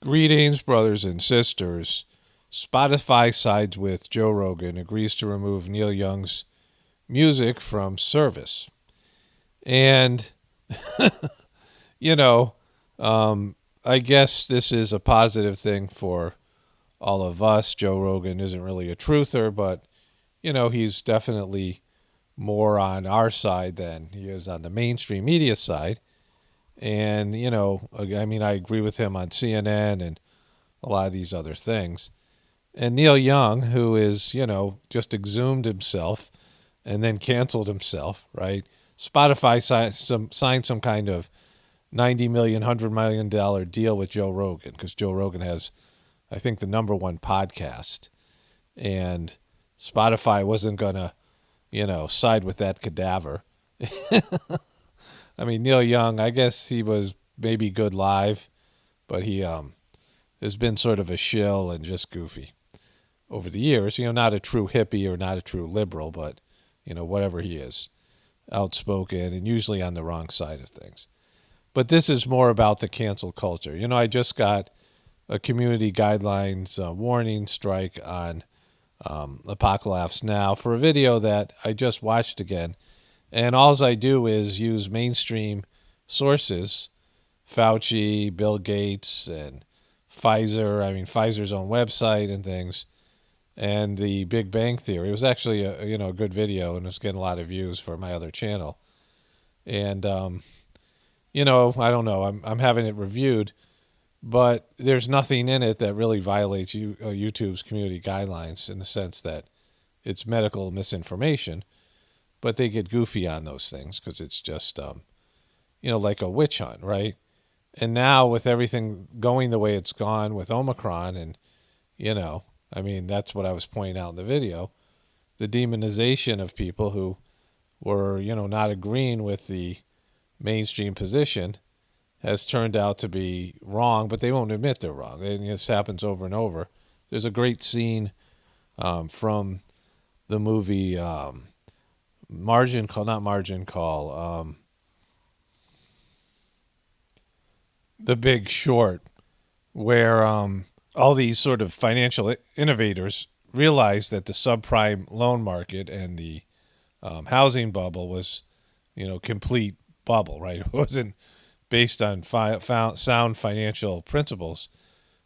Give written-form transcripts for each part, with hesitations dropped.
Greetings, brothers and sisters. Spotify sides with Joe Rogan, agrees to remove Neil Young's music from service. And, you know, I guess this is a positive thing for all of us. Joe Rogan isn't really a truther, but, he's definitely more on our side than he is on the mainstream media side. And, I agree with him on CNN and a lot of these other things. And Neil Young, who is, just exhumed himself and then canceled himself, right? Spotify signed some kind of $90 million, $100 million deal with Joe Rogan because Joe Rogan has, I think, the number one podcast. And Spotify wasn't going to, side with that cadaver. I mean, Neil Young, I guess he was maybe good live, but he has been sort of a shill and just goofy over the years. Not a true hippie or not a true liberal, but, whatever he is, outspoken and usually on the wrong side of things. But this is more about the cancel culture. I just got a community guidelines warning strike on apocalaughsnow for a video that I just watched again. And all I do is use mainstream sources, Fauci, Bill Gates, and Pfizer's own website and things, and the Big Bang Theory. It was actually a good video, and it was getting a lot of views for my other channel. And, I don't know. I'm having it reviewed, but there's nothing in it that really violates YouTube's community guidelines in the sense that it's medical misinformation. But they get goofy on those things because it's just, like a witch hunt, right? And now with everything going the way it's gone with Omicron and, that's what I was pointing out in the video, the demonization of people who were, not agreeing with the mainstream position has turned out to be wrong, but they won't admit they're wrong. And this happens over and over. There's a great scene from the movie Margin Call, The Big Short, where all these sort of financial innovators realized that the subprime loan market and the housing bubble was, complete bubble, right? It wasn't based on sound financial principles.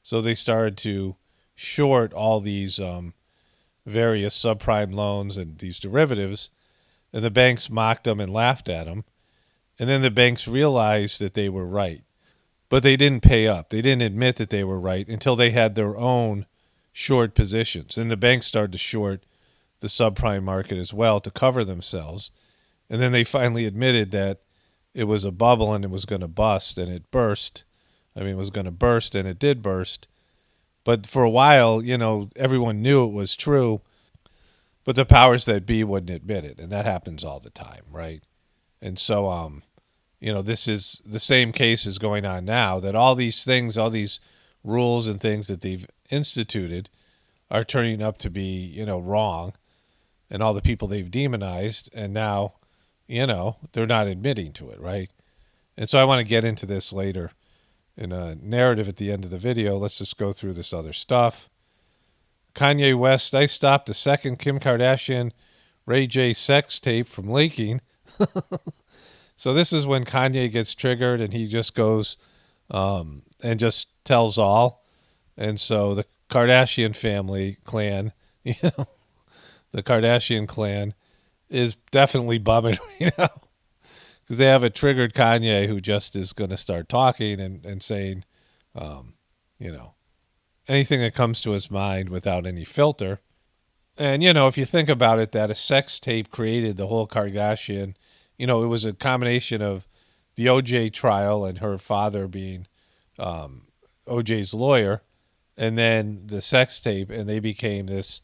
So they started to short all these various subprime loans and these derivatives. And the banks mocked them and laughed at them. And then the banks realized that they were right. But they didn't pay up. They didn't admit that they were right until they had their own short positions. And the banks started to short the subprime market as well to cover themselves. And then they finally admitted that it was a bubble and it was going to bust, and it burst. It was going to burst, and it did burst. But for a while, everyone knew it was true. But the powers that be wouldn't admit it, and that happens all the time, right? And so, this is the same case is going on now, that all these things, all these rules and things that they've instituted are turning up to be, wrong, and all the people they've demonized, and now, they're not admitting to it, right? And so I want to get into this later in a narrative at the end of the video. Let's just go through this other stuff. Kanye West, I stopped the second Kim Kardashian Ray J sex tape from leaking. So this is when Kanye gets triggered and he just goes and just tells all. And so the Kardashian clan, the Kardashian clan is definitely bumming, because they have a triggered Kanye who just is going to start talking and saying, anything that comes to his mind without any filter. And, if you think about it, that a sex tape created the whole Kardashian, it was a combination of the OJ trial and her father being OJ's lawyer, and then the sex tape, and they became this,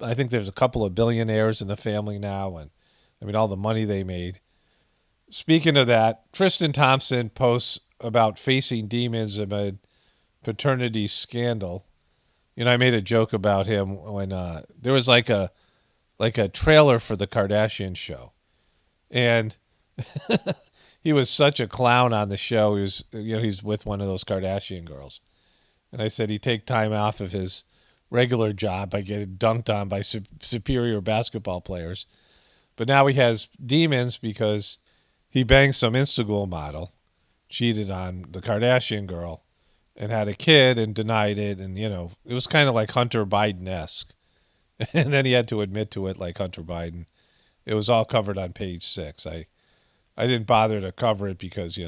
I think there's a couple of billionaires in the family now, and all the money they made. Speaking of that, Tristan Thompson posts about facing demons amid paternity scandal. I made a joke about him when there was like a trailer for the Kardashian show, and he was such a clown on the show. He was, he's with one of those Kardashian girls, And I said he'd take time off of his regular job by getting dunked on by superior basketball players. But now he has demons because he banged some Instagram model, cheated on the Kardashian girl, and had a kid and denied it. And, it was kind of like Hunter Biden-esque. And then he had to admit to it like Hunter Biden. It was all covered on page 6. I didn't bother to cover it because,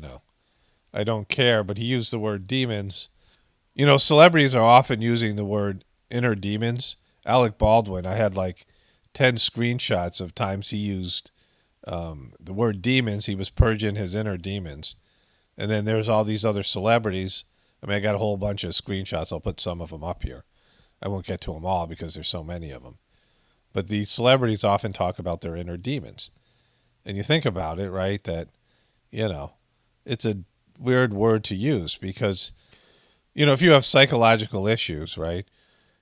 I don't care. But he used the word demons. Celebrities are often using the word inner demons. Alec Baldwin, I had like 10 screenshots of times he used the word demons. He was purging his inner demons. And then there's all these other celebrities. I mean, I got a whole bunch of screenshots. I'll put some of them up here. I won't get to them all because there's so many of them. But these celebrities often talk about their inner demons. And you think about it, right, that, it's a weird word to use because, if you have psychological issues, right,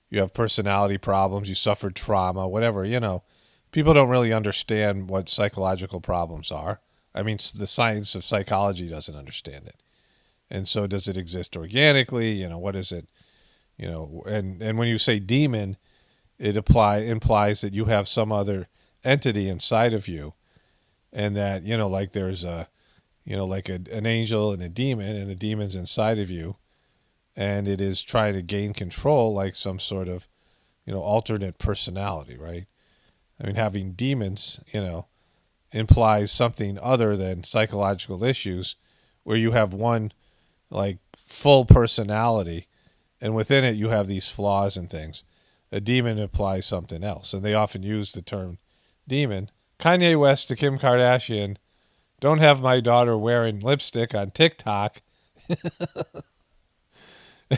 you have personality problems, you suffered trauma, whatever, people don't really understand what psychological problems are. I mean, the science of psychology doesn't understand it. And so does it exist organically? What is it? And when you say demon, it implies that you have some other entity inside of you. And that, like there's like an angel and a demon, and the demon's inside of you. And it is trying to gain control like some sort of, alternate personality, right? I mean, having demons, implies something other than psychological issues where you have one like full personality and within it you have these flaws and things. A demon implies something else, and they often use the term demon. Kanye West to Kim Kardashian, don't have my daughter wearing lipstick on TikTok.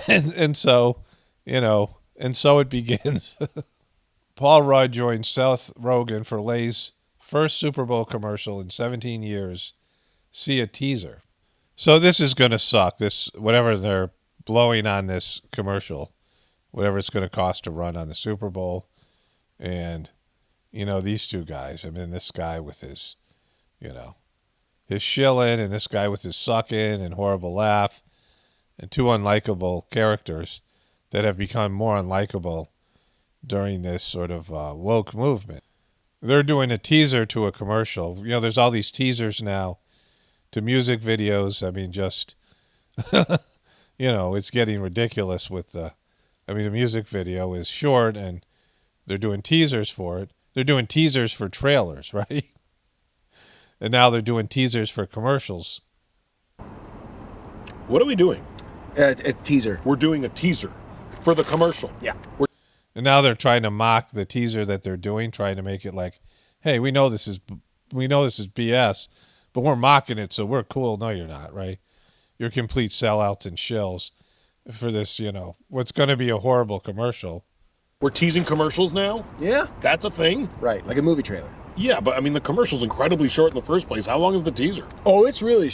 and so, and so it begins. Paul Rudd joins Seth Rogan for Lay's first Super Bowl commercial in 17 years. See a teaser. So this is going to suck. This, whatever they're blowing on this commercial, whatever it's going to cost to run on the Super Bowl. And, these two guys, I mean, this guy with his, his shilling and this guy with his sucking and horrible laugh, and two unlikable characters that have become more unlikable during this sort of woke movement. They're doing a teaser to a commercial. There's all these teasers now to music videos. I mean, just, it's getting ridiculous with the music video is short and they're doing teasers for it. They're doing teasers for trailers, right? And now they're doing teasers for commercials. What are we doing? A teaser. We're doing a teaser for the commercial. Yeah. And now they're trying to mock the teaser that they're doing, trying to make it like, hey, we know this is BS, but we're mocking it, so we're cool. No, you're not, right? You're complete sellouts and shills for this, what's going to be a horrible commercial. We're teasing commercials now? Yeah. That's a thing? Right, like a movie trailer. Yeah, but the commercial's incredibly short in the first place. How long is the teaser? Oh, it's really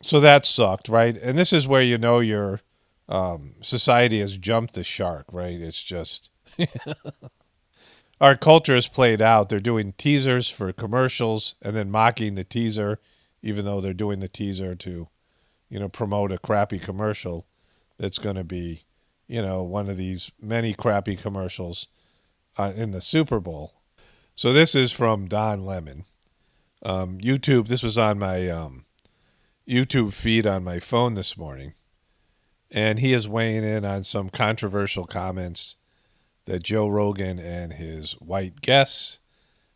So that sucked, right? And this is where your society has jumped the shark, right? It's just our culture is played out. They're doing teasers for commercials and then mocking the teaser, even though they're doing the teaser to, promote a crappy commercial that's going to be, one of these many crappy commercials in the Super Bowl. So this is from Don Lemon. YouTube, this was on my YouTube feed on my phone this morning. And he is weighing in on some controversial comments that Joe Rogan and his white guests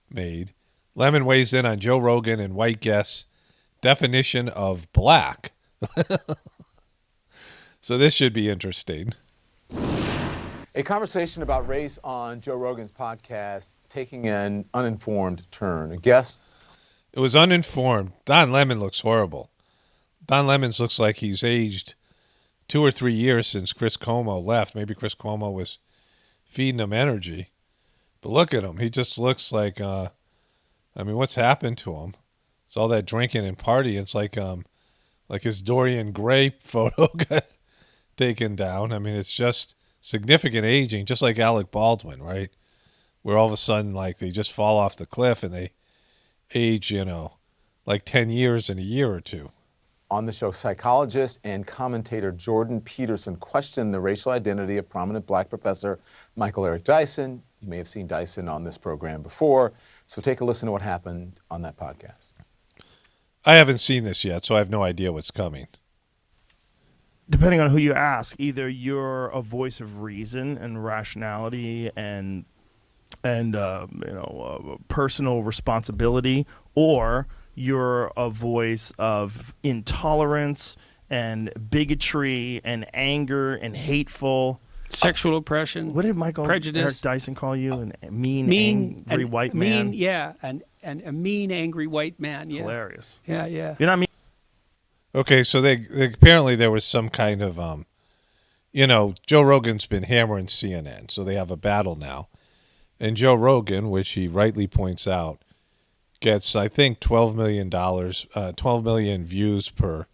made. Lemon weighs in on Joe Rogan and white guests' definition of black. So this should be interesting. A conversation about race on Joe Rogan's podcast taking an uninformed turn. A guest. It was uninformed. Don Lemon looks horrible. Don Lemon looks like he's aged 2 or 3 years since Chris Cuomo left. Maybe Chris Cuomo was feeding him energy. But look at him. He just looks like, what's happened to him? It's all that drinking and partying. It's like his Dorian Gray photo got taken down. It's just significant aging, just like Alec Baldwin, right? Where all of a sudden, like, they just fall off the cliff and they age, like 10 years in a year or two. On the show, psychologist and commentator Jordan Peterson questioned the racial identity of prominent black professor Michael Eric Dyson. You may have seen Dyson on this program before, so take a listen to what happened on that podcast. I haven't seen this yet, so I have no idea what's coming. Depending on who you ask, either you're a voice of reason and rationality and personal responsibility, or you're a voice of intolerance and bigotry and anger and hateful sexual oppression. What did Michael prejudice, Eric Dyson call you? A mean, angry white man. Mean, yeah, and a mean, angry white man. Yeah, hilarious. Yeah. You know what I mean? Okay, so they apparently there was some kind of Joe Rogan's been hammering CNN, so they have a battle now, and Joe Rogan, which he rightly points out, gets, I think, $12 million views per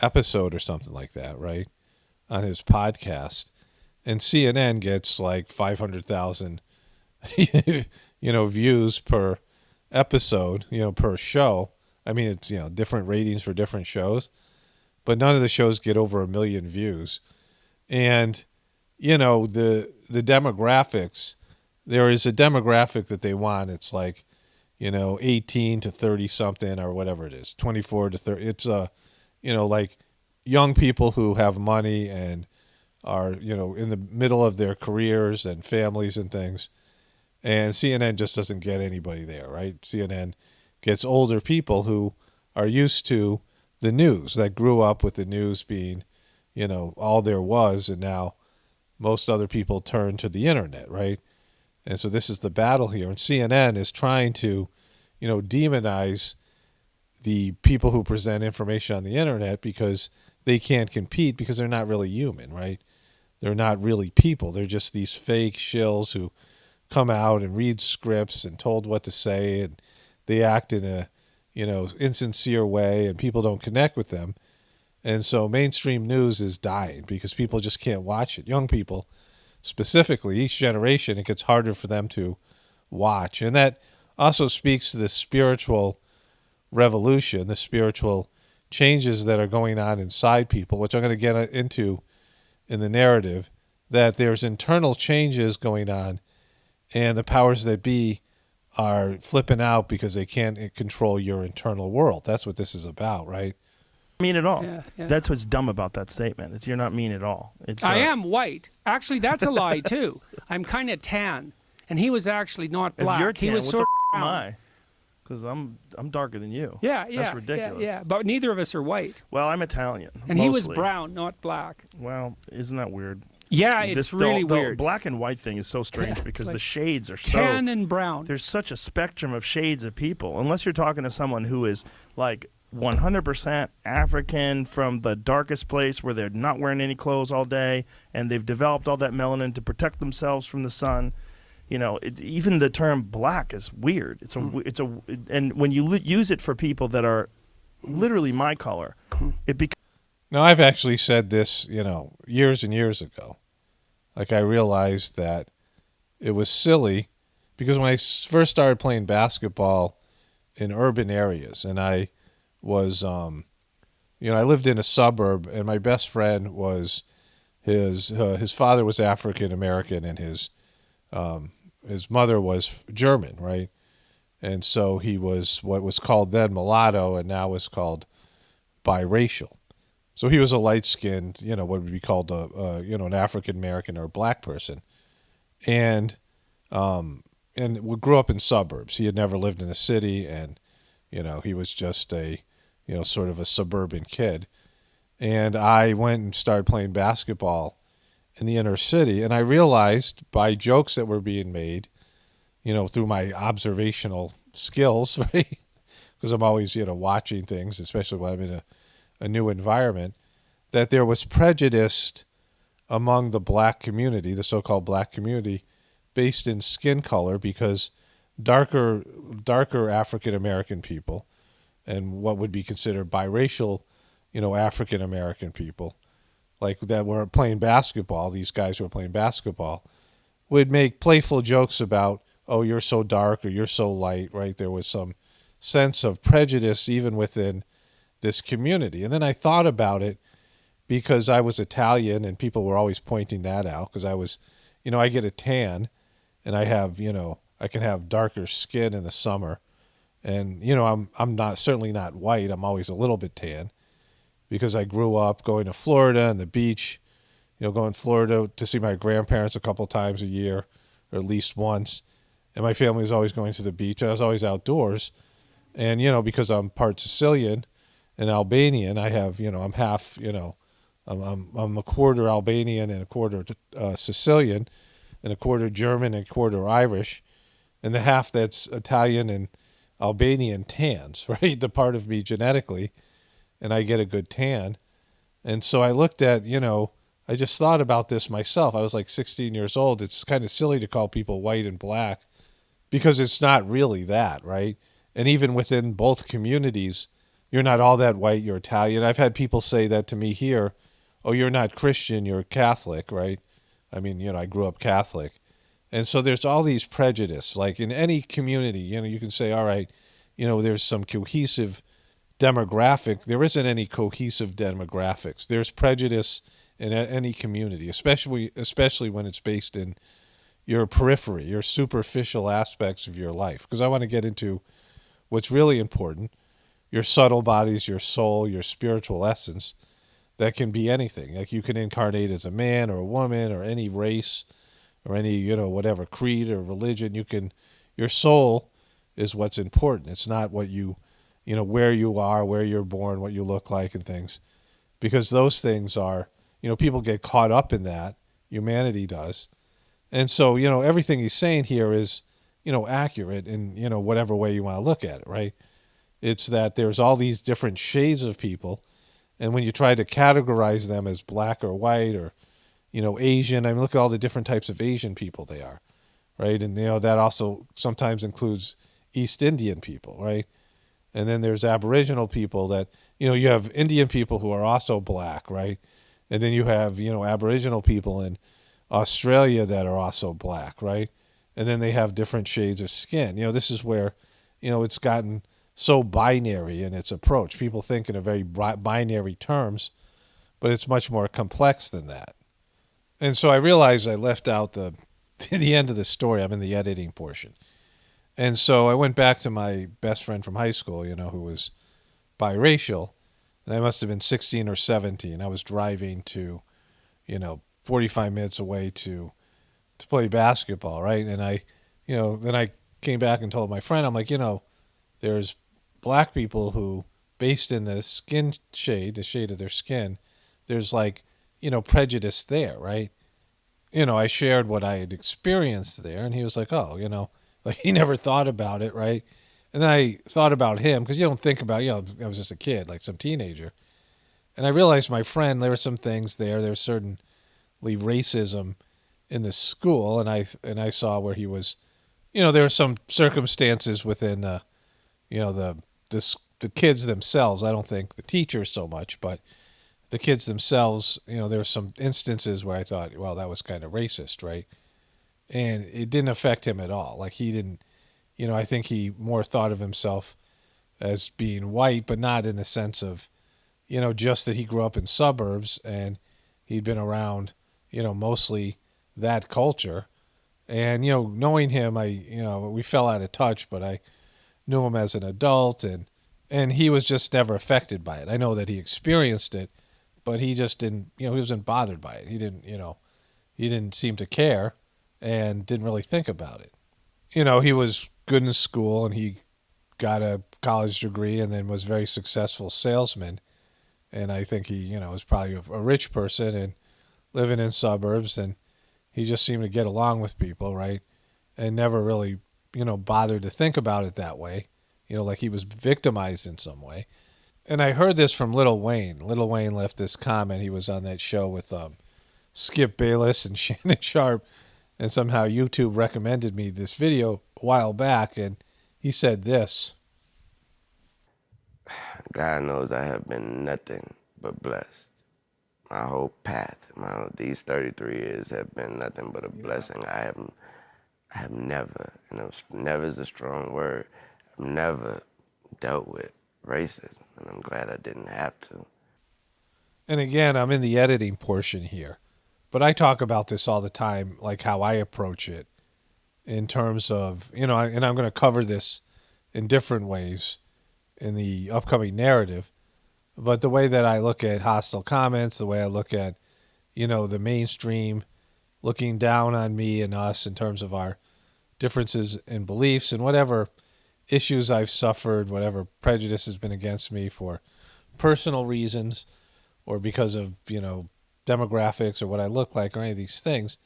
episode or something like that, right, on his podcast. And CNN gets like 500,000, views per episode, per show. I mean, it's, different ratings for different shows, but none of the shows get over 1 million views. And, the demographics, there is a demographic that they want. It's like, 18 to 30 something or whatever it is, 24 to 30. It's, like young people who have money and are, in the middle of their careers and families and things. And CNN just doesn't get anybody there, right? CNN gets older people who are used to the news, that grew up with the news being, all there was. And now most other people turn to the internet, right? And so this is the battle here. And CNN is trying to, demonize the people who present information on the internet because they can't compete because they're not really human, right? They're not really people. They're just these fake shills who come out and read scripts and told what to say, and they act in a, insincere way, and people don't connect with them. And so mainstream news is dying because people just can't watch it. Young people, specifically, each generation, it gets harder for them to watch. And that also speaks to the spiritual revolution, the spiritual changes that are going on inside people, which I'm going to get into in the narrative, that there's internal changes going on, and the powers that be are flipping out because they can't control your internal world. That's what this is about, right? Mean at all. Yeah. That's what's dumb about that statement. It's you're not mean at all. It's I am white. Actually, that's a lie too. I'm kind of tan, and he was actually not black. If you're tan, he was what sort the of am brown. I? Because I'm darker than you. Yeah, That's ridiculous. Yeah, but neither of us are white. Well, I'm Italian. And mostly. he was brown, not black. Well, isn't that weird? Yeah, it's really weird. The black and white thing is so strange Yeah, because like the shades are so tan and brown. There's such a spectrum of shades of people. Unless you're talking to someone who is like 100% African from the darkest place where they're not wearing any clothes all day and they've developed all that melanin to protect themselves from the sun. Even the term black is weird. And when you use it for people that are literally my color, it becomes. Now, I've actually said this, years and years ago. Like, I realized that it was silly because when I first started playing basketball in urban areas, and I was, I lived in a suburb, and my best friend was his father was African American, and his mother was German, right? And so he was what was called then mulatto, and now is called biracial. So he was a light-skinned, what would be called an African American or a black person, and we grew up in suburbs. He had never lived in a city, and he was just a sort of a suburban kid. And I went and started playing basketball in the inner city, and I realized by jokes that were being made, through my observational skills, right? Because I'm always watching things, especially when I'm in a new environment, that there was prejudice among the black community, the so-called black community, based in skin color, because darker African American people and what would be considered biracial, African American people, like that were playing basketball, these guys who were playing basketball, would make playful jokes about, oh, you're so dark or you're so light, right? There was some sense of prejudice even within this community. And then I thought about it because I was Italian and people were always pointing that out because I was, I get a tan and I have, I can have darker skin in the summer. And, I'm not, certainly not white. I'm always a little bit tan because I grew up going to Florida and the beach, going to Florida to see my grandparents a couple times a year or at least once. And my family was always going to the beach. I was always outdoors. And, because I'm part Sicilian and Albanian, I have, I'm half, I'm a quarter Albanian and a quarter Sicilian and a quarter German and a quarter Irish. And the half that's Italian and Albanian tans, right? The part of me genetically. And I get a good tan. And so I looked at, I just thought about this myself. I was like 16 years old. It's kind of silly to call people white and black because it's not really that, right? And even within both communities, you're not all that white, you're Italian. I've had people say that to me here, oh, you're not Christian, you're Catholic, right? I mean, I grew up Catholic. And so there's all these prejudice. Like in any community, you can say, all right, there's some cohesive demographic. There isn't any cohesive demographics. There's prejudice in any community, especially when it's based in your periphery, your superficial aspects of your life. Because I want to get into what's really important, your subtle bodies, your soul, your spiritual essence. That can be anything. Like you can incarnate as a man or a woman or any race or any, whatever creed or religion. Your soul is what's important. It's not what where you are, where you're born, what you look like and things. Because those things are, people get caught up in that. Humanity does. And so, everything he's saying here is, accurate in, whatever way you want to look at it, right? It's that there's all these different shades of people. And when you try to categorize them as black or white or, Asian, I mean, look at all the different types of Asian people they are, right? And, that also sometimes includes East Indian people, right? And then there's Aboriginal people that, you have Indian people who are also black, right? And then you have, Aboriginal people in Australia that are also black, right? And then they have different shades of skin. This is where, it's gotten so binary in its approach. People think in a very binary terms, but it's much more complex than that. And so I realized I left out the end of the story. I'm in the editing portion. And so I went back to my best friend from high school, who was biracial. And I must have been 16 or 17. I was driving to, 45 minutes away to play basketball, right? And then I came back and told my friend, I'm like, there's black people who, based in the skin shade, the shade of their skin, there's like, prejudice there, right? I shared what I had experienced there, and he was like, oh, like he never thought about it, right? And then I thought about him, because you don't think about, I was just a kid, like some teenager. And I realized my friend, there were some things there. There was certainly racism in the school, and I saw where he was, there were some circumstances within, the kids themselves. I don't think the teachers so much, but the kids themselves, there were some instances where I thought, well, that was kind of racist, right? And it didn't affect him at all. Like he didn't, I think he more thought of himself as being white, but not in the sense of, just that he grew up in suburbs and he'd been around, mostly that culture. And, knowing him, we fell out of touch, but I knew him as an adult and he was just never affected by it. I know that he experienced it, but he just didn't, he wasn't bothered by it. He didn't seem to care and didn't really think about it. He was good in school and he got a college degree and then was a very successful salesman. And I think he, was probably a rich person and living in suburbs, and he just seemed to get along with people, right? And never really, bothered to think about it that way, like he was victimized in some way. And I heard this from Lil Wayne. Lil Wayne left this comment. He was on that show with Skip Bayless and Shannon Sharp, and somehow YouTube recommended me this video a while back, and he said this. God knows I have been nothing but blessed. My whole path, these 33 years have been nothing but a blessing. I have never, never is a strong word, I've never dealt with racism, and I'm glad I didn't have to. And again, I'm in the editing portion here, but I talk about this all the time, like how I approach it in terms of, and I'm going to cover this in different ways in the upcoming narrative. But the way that I look at hostile comments, the way I look at, the mainstream looking down on me and us in terms of our differences in beliefs and whatever issues I've suffered, whatever prejudice has been against me for personal reasons or because of, demographics or what I look like or any of these things,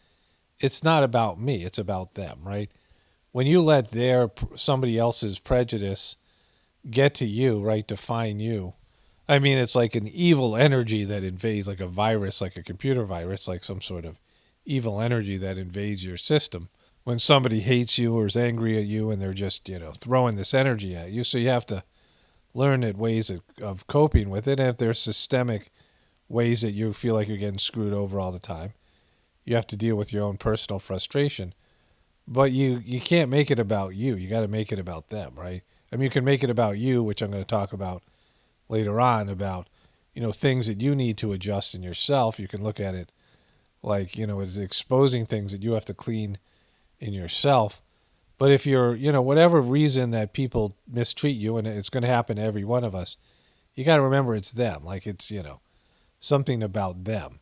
it's not about me. It's about them, right? When you let somebody else's prejudice get to you, right, define you, I mean, it's like an evil energy that invades, like a virus, like a computer virus, like some sort of evil energy that invades your system. When somebody hates you or is angry at you and they're just, throwing this energy at you. So you have to learn ways of coping with it. And if there's systemic ways that you feel like you're getting screwed over all the time, you have to deal with your own personal frustration. But you can't make it about you. You got to make it about them, right? I mean, you can make it about you, which I'm going to talk about later on, about, things that you need to adjust in yourself. You can look at it like, as exposing things that you have to clean in yourself. But if you're, whatever reason that people mistreat you, and it's going to happen to every one of us, you got to remember it's them. Like it's, something about them.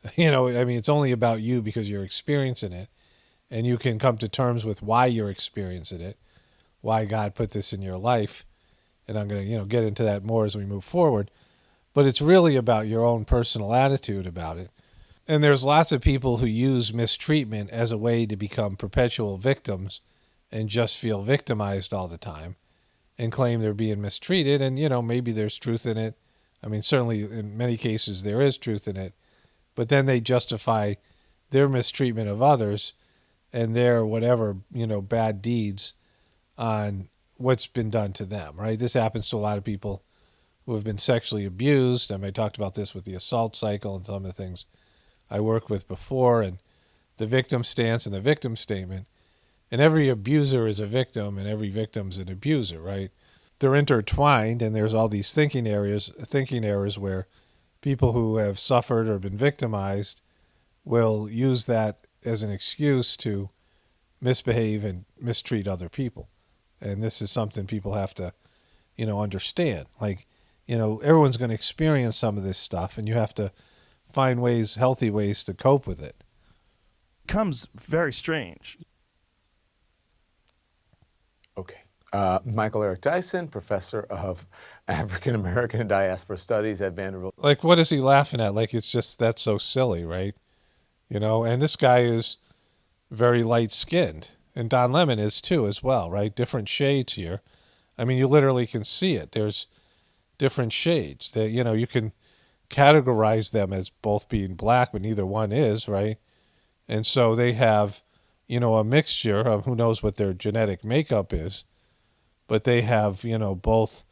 I mean, it's only about you because you're experiencing it, and you can come to terms with why you're experiencing it, why God put this in your life. And I'm going to, get into that more as we move forward. But it's really about your own personal attitude about it. And there's lots of people who use mistreatment as a way to become perpetual victims and just feel victimized all the time and claim they're being mistreated. And, maybe there's truth in it. I mean, certainly in many cases there is truth in it. But then they justify their mistreatment of others and their whatever, bad deeds on what's been done to them, right? This happens to a lot of people who have been sexually abused. I talked about this with the assault cycle and some of the things I worked with before, and the victim stance and the victim statement. And every abuser is a victim, and every victim's an abuser, right? They're intertwined, and there's all these thinking errors where people who have suffered or been victimized will use that as an excuse to misbehave and mistreat other people. And this is something people have to, understand. Like, everyone's going to experience some of this stuff, and you have to find healthy ways to cope with it. Becomes very strange. Okay. Michael Eric Dyson, professor of African American and Diaspora Studies at Vanderbilt. Like, what is he laughing at? Like, it's just, that's so silly, right? And this guy is very light-skinned. And Don Lemon is too as well, right? Different shades here. I mean, you literally can see it. There's different shades that, you can categorize them as both being black, but neither one is, right? And so they have, a mixture of who knows what their genetic makeup is, but they have, both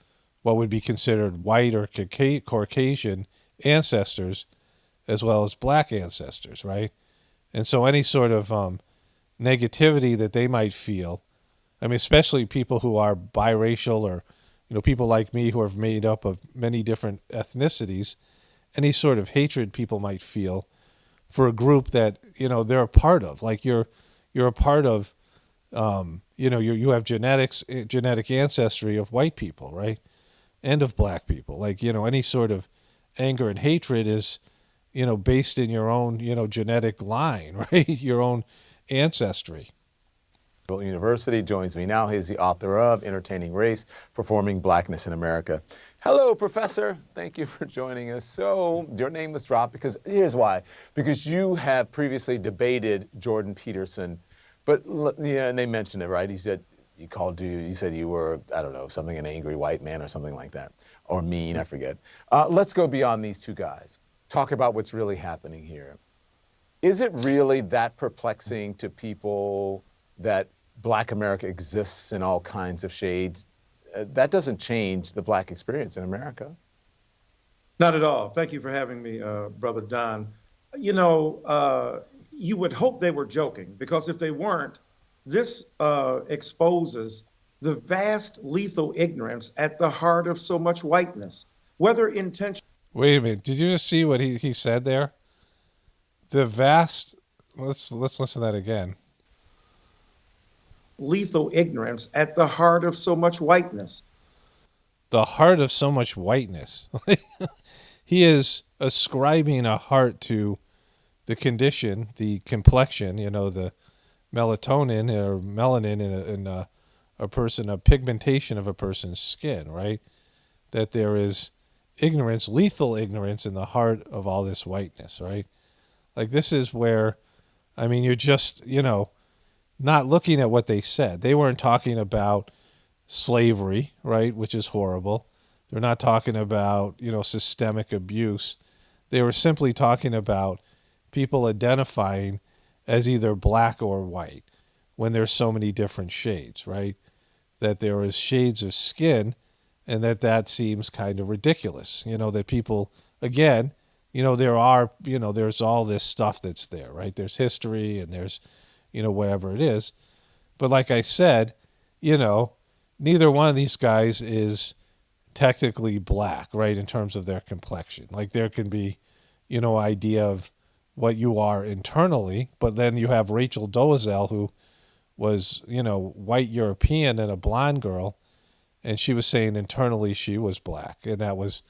what would be considered white or Caucasian ancestors as well as black ancestors, right? And so any sort of negativity that they might feel, I mean, especially people who are biracial or, people like me who are made up of many different ethnicities, any sort of hatred people might feel for a group that, they're a part of. Like you're a part of, you have genetic ancestry of white people, right? And of black people. Like, any sort of anger and hatred is, based in your own, genetic line, right? Your own ancestry. University joins me now. He's the author of Entertaining Race, Performing Blackness in America. Hello, Professor. Thank you for joining us. So your name was dropped because, here's why, because you have previously debated Jordan Peterson, but and they mentioned it, right? He said, you said you were, I don't know, something, an angry white man or something like that, or mean, I forget. Let's go beyond these two guys. Talk about what's really happening here. Is it really that perplexing to people that Black America exists in all kinds of shades? That doesn't change the Black experience in America. Not at all. Thank you for having me, Brother Don. You would hope they were joking, because if they weren't, this exposes the vast lethal ignorance at the heart of so much whiteness, whether intentional. Wait a minute. Did you just see what he said there? The vast. Let's listen to that again. Lethal ignorance at the heart of so much whiteness. The heart of so much whiteness. He is ascribing a heart to the condition, the complexion, the melatonin or melanin in a person, a pigmentation of a person's skin, right? That there is ignorance, lethal ignorance in the heart of all this whiteness, right? Like this is where, you're just, not looking at what they said. They weren't talking about slavery, right, which is horrible. They're not talking about, systemic abuse. They were simply talking about people identifying as either black or white when there's so many different shades, right? That there is shades of skin and that seems kind of ridiculous, that people, again, there's all this stuff that's there, right? There's history and there's, whatever it is. But like I said, neither one of these guys is technically black, right, in terms of their complexion. Like there can be, idea of what you are internally, but then you have Rachel Dolezal, who was, white European and a blonde girl, and she was saying internally she was black. And that was,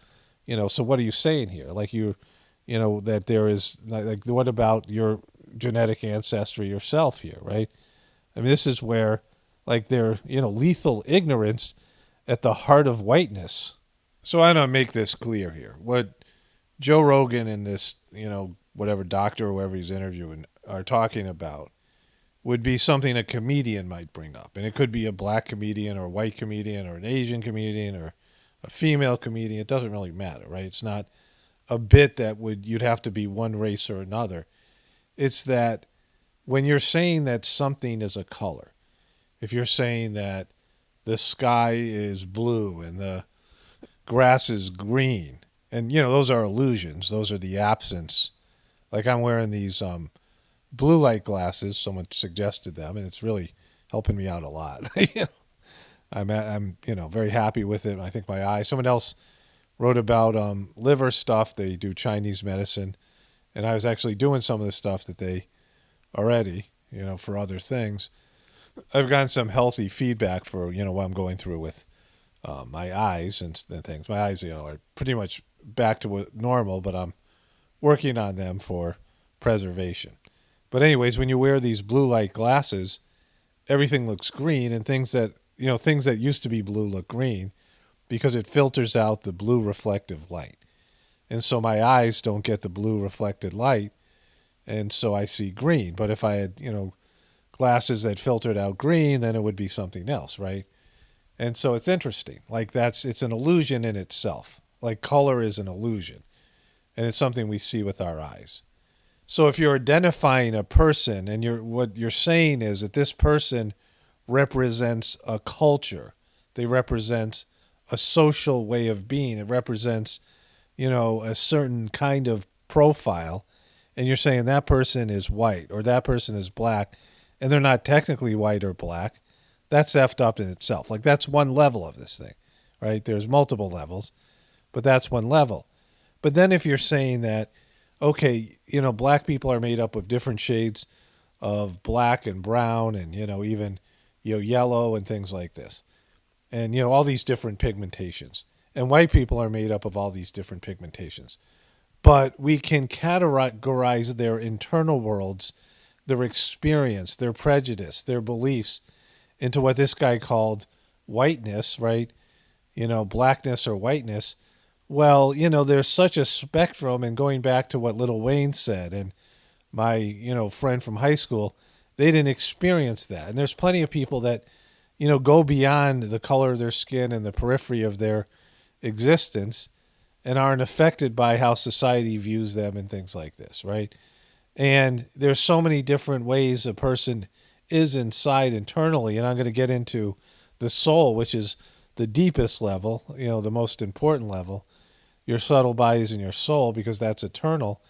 so what are you saying here? Like that there is, like, what about your genetic ancestry yourself here, right? This is where, like, they're, lethal ignorance at the heart of whiteness. So I want to make this clear here. What Joe Rogan and this, whatever doctor or whoever he's interviewing are talking about would be something a comedian might bring up. And it could be a black comedian or a white comedian or an Asian comedian or a female comedian. It doesn't really matter, right? It's not a bit that you'd have to be one race or another. It's that when you're saying that something is a color, if you're saying that the sky is blue and the grass is green, and, those are illusions. Those are the absence. Like I'm wearing these blue light glasses. Someone suggested them, and it's really helping me out a lot. I'm very happy with it. I think my eyes. Someone else wrote about liver stuff. They do Chinese medicine, and I was actually doing some of the stuff that they already, for other things. I've gotten some healthy feedback for, what I'm going through with my eyes and things. My eyes, are pretty much back to normal, but I'm working on them for preservation. But anyways, when you wear these blue light glasses, everything looks green, and things that used to be blue look green because it filters out the blue reflective light. And so my eyes don't get the blue reflected light, and so I see green. But if I had, glasses that filtered out green, then it would be something else, right? And so it's interesting. Like it's an illusion in itself. Like color is an illusion, and it's something we see with our eyes. So if you're identifying a person and what you're saying is that this person represents a culture, they represent a social way of being, it represents, a certain kind of profile, and you're saying that person is white or that person is black, and they're not technically white or black, that's effed up in itself. Like that's one level of this thing, right? There's multiple levels, but that's one level. But then if you're saying that, okay, black people are made up of different shades of black and brown and, even, yellow and things like this. And, all these different pigmentations. And white people are made up of all these different pigmentations. But we can categorize their internal worlds, their experience, their prejudice, their beliefs into what this guy called whiteness, right? Blackness or whiteness. Well, there's such a spectrum, and going back to what Lil Wayne said and my, friend from high school, they didn't experience that. And there's plenty of people that, go beyond the color of their skin and the periphery of their existence and aren't affected by how society views them and things like this, right? And there's so many different ways a person is inside internally, and I'm going to get into the soul, which is the deepest level, the most important level, your subtle bodies and your soul, because that's eternal.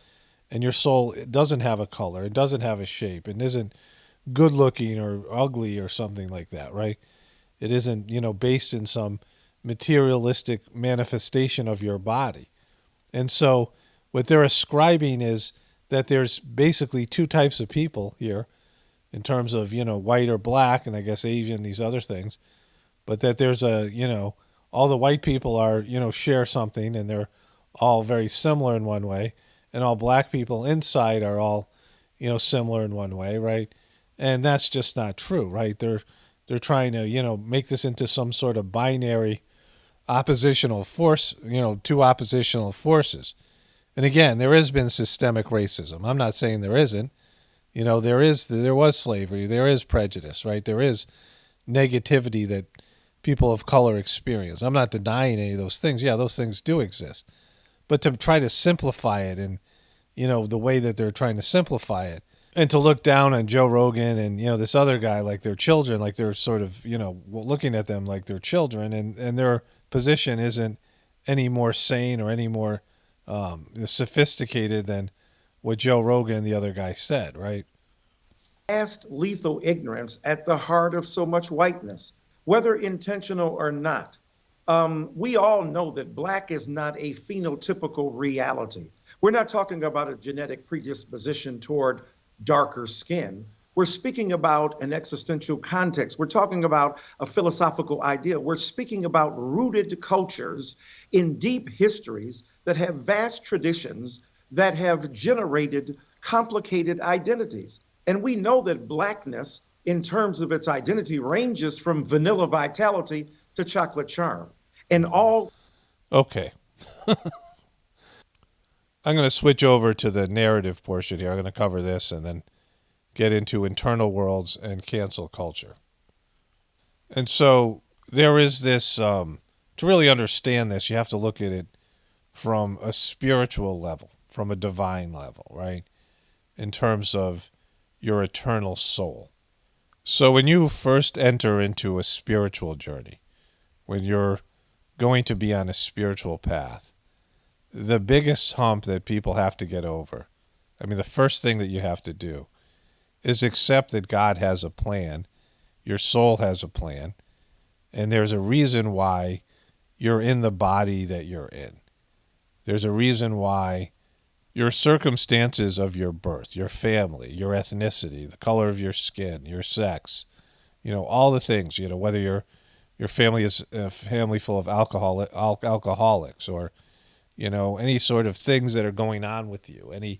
And your soul, it doesn't have a color, it doesn't have a shape, it isn't good looking or ugly or something like that, right? It isn't, based in some materialistic manifestation of your body. And so what they're ascribing is that there's basically two types of people here in terms of, white or black, and I guess Asian, these other things, but that there's all the white people are, share something, and they're all very similar in one way, and all black people inside are all, similar in one way, right? And that's just not true, right? They're trying to, make this into some sort of binary oppositional force, two oppositional forces. And again, there has been systemic racism. I'm not saying there isn't. There was slavery, there is prejudice, right? There is negativity that people of color experience. I'm not denying any of those things. Yeah, those things do exist. But to try to simplify it in, the way that they're trying to simplify it, and to look down on Joe Rogan and, this other guy like they're children, like they're sort of, looking at them like they're children, and their position isn't any more sane or any more sophisticated than what Joe Rogan and the other guy said, right? Vast lethal ignorance at the heart of so much whiteness, whether intentional or not. We all know that black is not a phenotypical reality. We're not talking about a genetic predisposition toward darker skin. We're speaking about an existential context. We're talking about a philosophical idea. We're speaking about rooted cultures in deep histories that have vast traditions that have generated complicated identities. And we know that blackness, in terms of its identity, ranges from vanilla vitality to chocolate charm. And all. Okay. I'm going to switch over to the narrative portion here. I'm going to cover this and then get into internal worlds and cancel culture. And so there is this, to really understand this, you have to look at it from a spiritual level, from a divine level, right? In terms of your eternal soul. So when you first enter into a spiritual journey, when you're going to be on a spiritual path, the biggest hump that people have to get over, the first thing that you have to do is accept that God has a plan, your soul has a plan, and there's a reason why you're in the body that you're in. There's a reason why your circumstances of your birth, your family, your ethnicity, the color of your skin, your sex, all the things, whether your family is a family full of alcoholics or, any sort of things that are going on with you, any,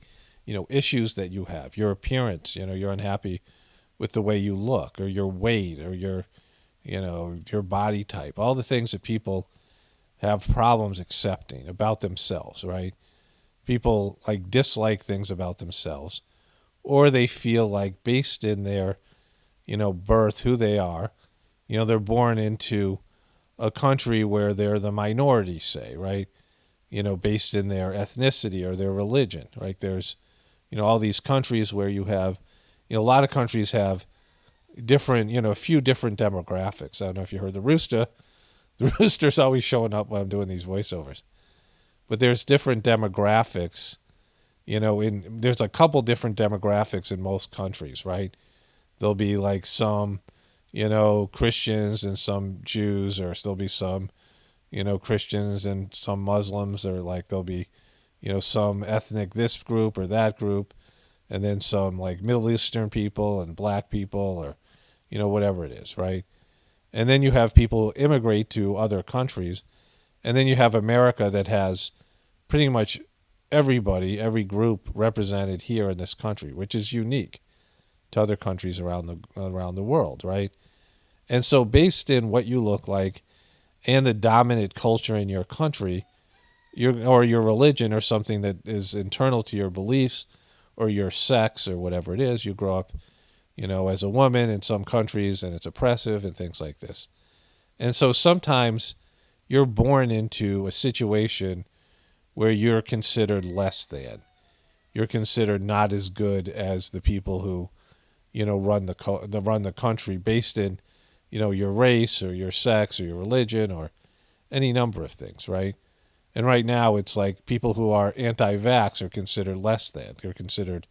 issues that you have, your appearance, you're unhappy with the way you look or your weight or your body type, all the things that people have problems accepting about themselves, right? People dislike things about themselves, or they feel like based in their, birth, who they are, they're born into a country where they're the minority, say, right? Based in their ethnicity or their religion, right? There's, all these countries where you have, a lot of countries have different, a few different demographics. I don't know if you heard the rooster. The rooster's always showing up when I'm doing these voiceovers. But there's different demographics, there's a couple different demographics in most countries, right? There'll be some, Christians and some Jews, or there'll be some, Christians and some Muslims, or there'll be, some ethnic this group or that group, and then some Middle Eastern people and black people, or, whatever it is, right? And then you have people immigrate to other countries, and then you have America that has pretty much everybody, every group represented here in this country, which is unique to other countries around the world, right? And so based in what you look like and the dominant culture in your country, or your religion, or something that is internal to your beliefs or your sex or whatever it is, you grow up, as a woman in some countries, and it's oppressive and things like this. And so sometimes you're born into a situation where you're considered less than. You're considered not as good as the people who, run the country based in, your race or your sex or your religion or any number of things, right? And right now it's people who are anti-vax are considered less than. They're considered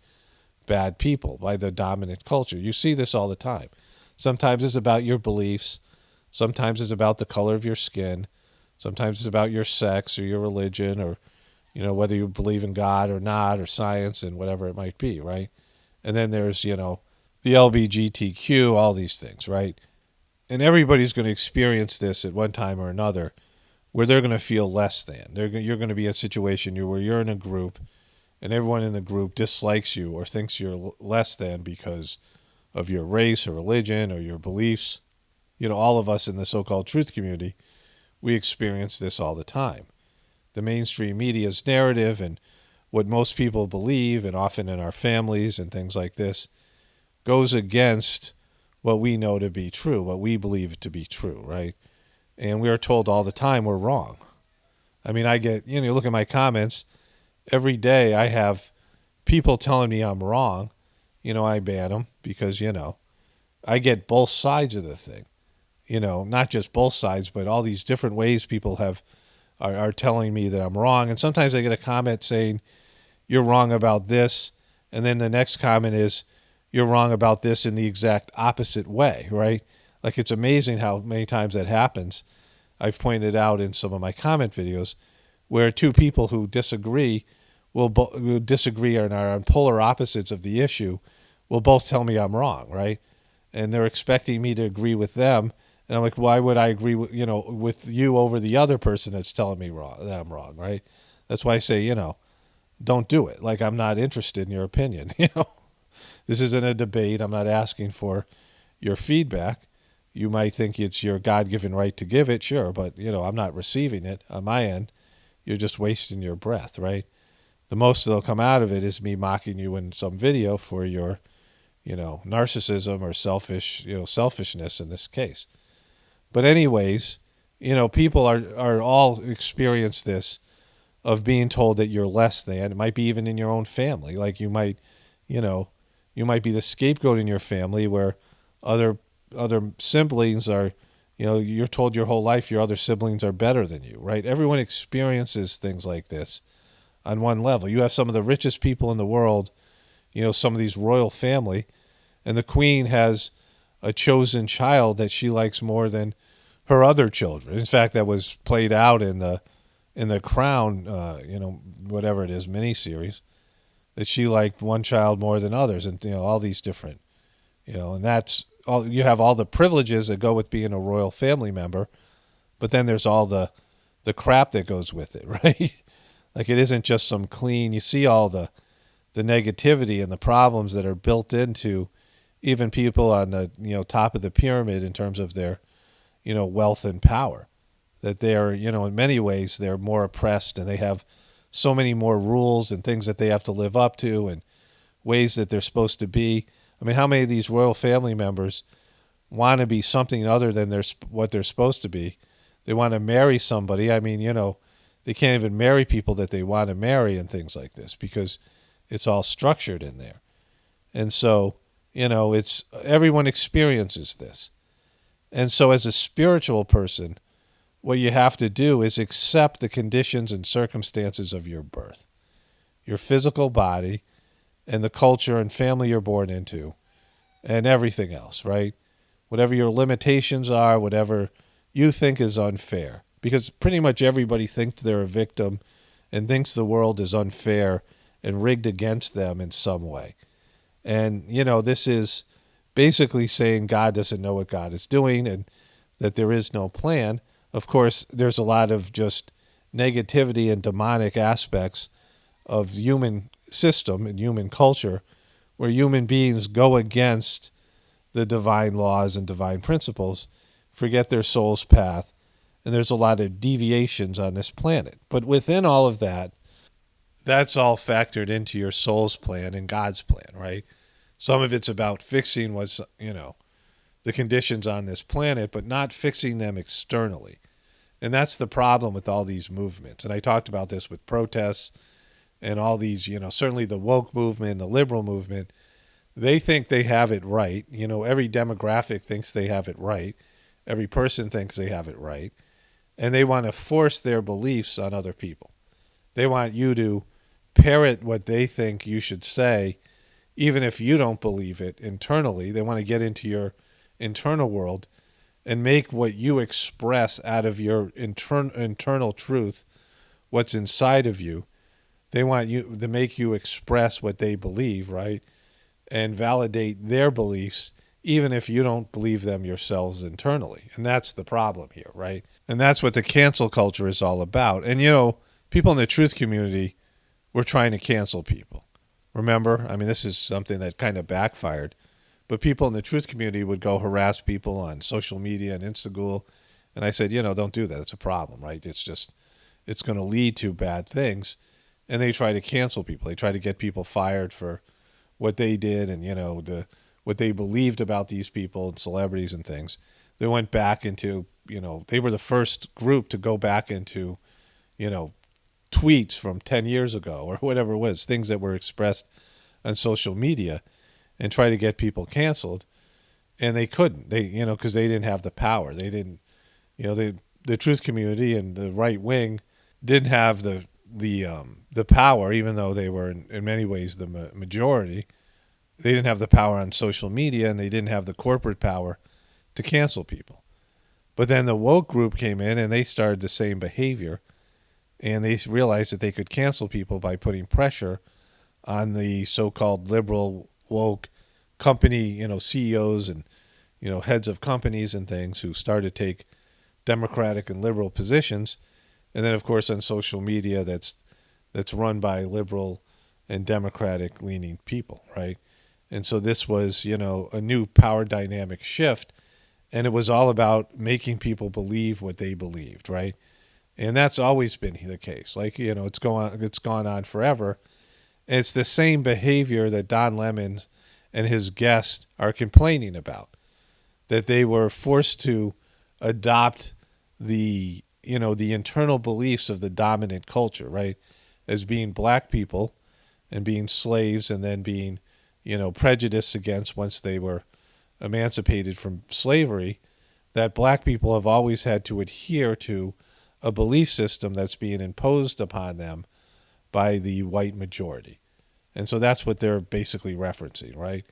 bad people by the dominant culture. You see this all the time. Sometimes it's about your beliefs. Sometimes it's about the color of your skin. Sometimes it's about your sex or your religion or, whether you believe in God or not or science and whatever it might be, right? And then there's, the LGBTQ, all these things, right? And everybody's going to experience this at one time or another where they're going to feel less than. You're going to be in a situation where you're in a group and everyone in the group dislikes you or thinks you're less than because of your race or religion or your beliefs. All of us in the so-called truth community, we experience this all the time. The mainstream media's narrative and what most people believe, and often in our families and things like this, goes against what we know to be true, what we believe to be true, right? And we are told all the time we're wrong. I mean, I get, you look at my comments, every day I have people telling me I'm wrong. I ban them because, I get both sides of the thing. Not just both sides, but all these different ways people are telling me that I'm wrong. And sometimes I get a comment saying, you're wrong about this. And then the next comment is, you're wrong about this in the exact opposite way, right? Like, it's amazing how many times that happens. I've pointed out in some of my comment videos where two people who disagree will disagree and are on polar opposites of the issue will both tell me I'm wrong, right? And they're expecting me to agree with them. And I'm like, why would I agree with you over the other person that's telling me that I'm wrong, right? That's why I say, don't do it. Like, I'm not interested in your opinion. This isn't a debate. I'm not asking for your feedback. You might think it's your God-given right to give it, sure, but, I'm not receiving it on my end. You're just wasting your breath, right? The most that'll come out of it is me mocking you in some video for your, narcissism or selfishness in this case. But anyways, people are all experience this of being told that you're less than. It might be even in your own family. Like, you might be the scapegoat in your family where other siblings are, you're told your whole life your other siblings are better than you, right? Everyone experiences things like this on one level. You have some of the richest people in the world, some of these royal family, and the queen has a chosen child that she likes more than her other children. In fact, that was played out in the Crown, whatever it is, miniseries, that she liked one child more than others, and all these different, and that's all. You have all the privileges that go with being a royal family member, but then there's all the crap that goes with it, right? Like, it isn't just some clean. You see all the negativity and the problems that are built into even people on the top of the pyramid in terms of their wealth and power, that they're in many ways they're more oppressed and they have so many more rules and things that they have to live up to and ways that they're supposed to be. I mean, how many of these royal family members want to be something other than what they're supposed to be? They want to marry somebody. I mean, they can't even marry people that they want to marry and things like this because it's all structured in there. And so, it's everyone experiences this. And so as a spiritual person, what you have to do is accept the conditions and circumstances of your birth, your physical body, and the culture and family you're born into, and everything else, right? Whatever your limitations are, whatever you think is unfair. Because pretty much everybody thinks they're a victim and thinks the world is unfair and rigged against them in some way. And, this is basically saying God doesn't know what God is doing and that there is no plan. Of course, there's a lot of just negativity and demonic aspects of the human system and human culture where human beings go against the divine laws and divine principles, forget their soul's path, and there's a lot of deviations on this planet. But within all of that, that's all factored into your soul's plan and God's plan, right? Some of it's about fixing what's, the conditions on this planet, but not fixing them externally. And that's the problem with all these movements. And I talked about this with protests and all these, certainly the woke movement, the liberal movement. They think they have it right. Every demographic thinks they have it right. Every person thinks they have it right. And they want to force their beliefs on other people. They want you to parrot what they think you should say, even if you don't believe it internally. They want to get into your internal world and make what you express out of your internal truth, what's inside of you. They want you to make you express what they believe, right? And validate their beliefs, even if you don't believe them yourselves internally. And that's the problem here, right? And that's what the cancel culture is all about. And, people in the truth community were trying to cancel people. Remember? I mean, this is something that kind of backfired. But people in the truth community would go harass people on social media and Instagram. And I said, don't do that. It's a problem, right? It's going to lead to bad things. And they try to cancel people. They try to get people fired for what they did and, what they believed about these people and celebrities and things. They went back into, they were the first group to go back into, tweets from 10 years ago or whatever it was, things that were expressed on social media and try to get people canceled. And they couldn't, because they didn't have the power. They didn't, the truth community and the right wing didn't have the power, even though they were in many ways the majority. They didn't have the power on social media, and they didn't have the corporate power to cancel people. But then the woke group came in, and they started the same behavior, and they realized that they could cancel people by putting pressure on the so-called liberal woke company, CEOs and, heads of companies and things who started to take democratic and liberal positions. And then, of course, on social media, that's run by liberal and democratic-leaning people, right? And so this was, a new power dynamic shift, and it was all about making people believe what they believed, right? And that's always been the case. Like, it's gone on forever. And it's the same behavior that Don Lemon and his guests are complaining about, that they were forced to adopt the internal beliefs of the dominant culture, right? As being black people and being slaves and then being, prejudiced against once they were emancipated from slavery, that black people have always had to adhere to a belief system that's being imposed upon them by the white majority. And so that's what they're basically referencing, right?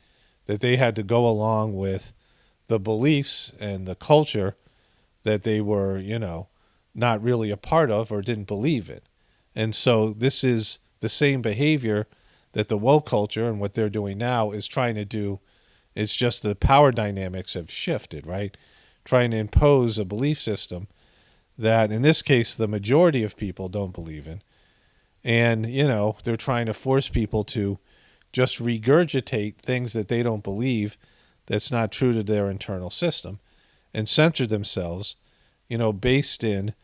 That they had to go along with the beliefs and the culture that they were, not really a part of or didn't believe in. And so this is the same behavior that the woke culture and what they're doing now is trying to do. It's just the power dynamics have shifted, right? Trying to impose a belief system that, in this case, the majority of people don't believe in. And, they're trying to force people to just regurgitate things that they don't believe that's not true to their internal system and censor themselves, based in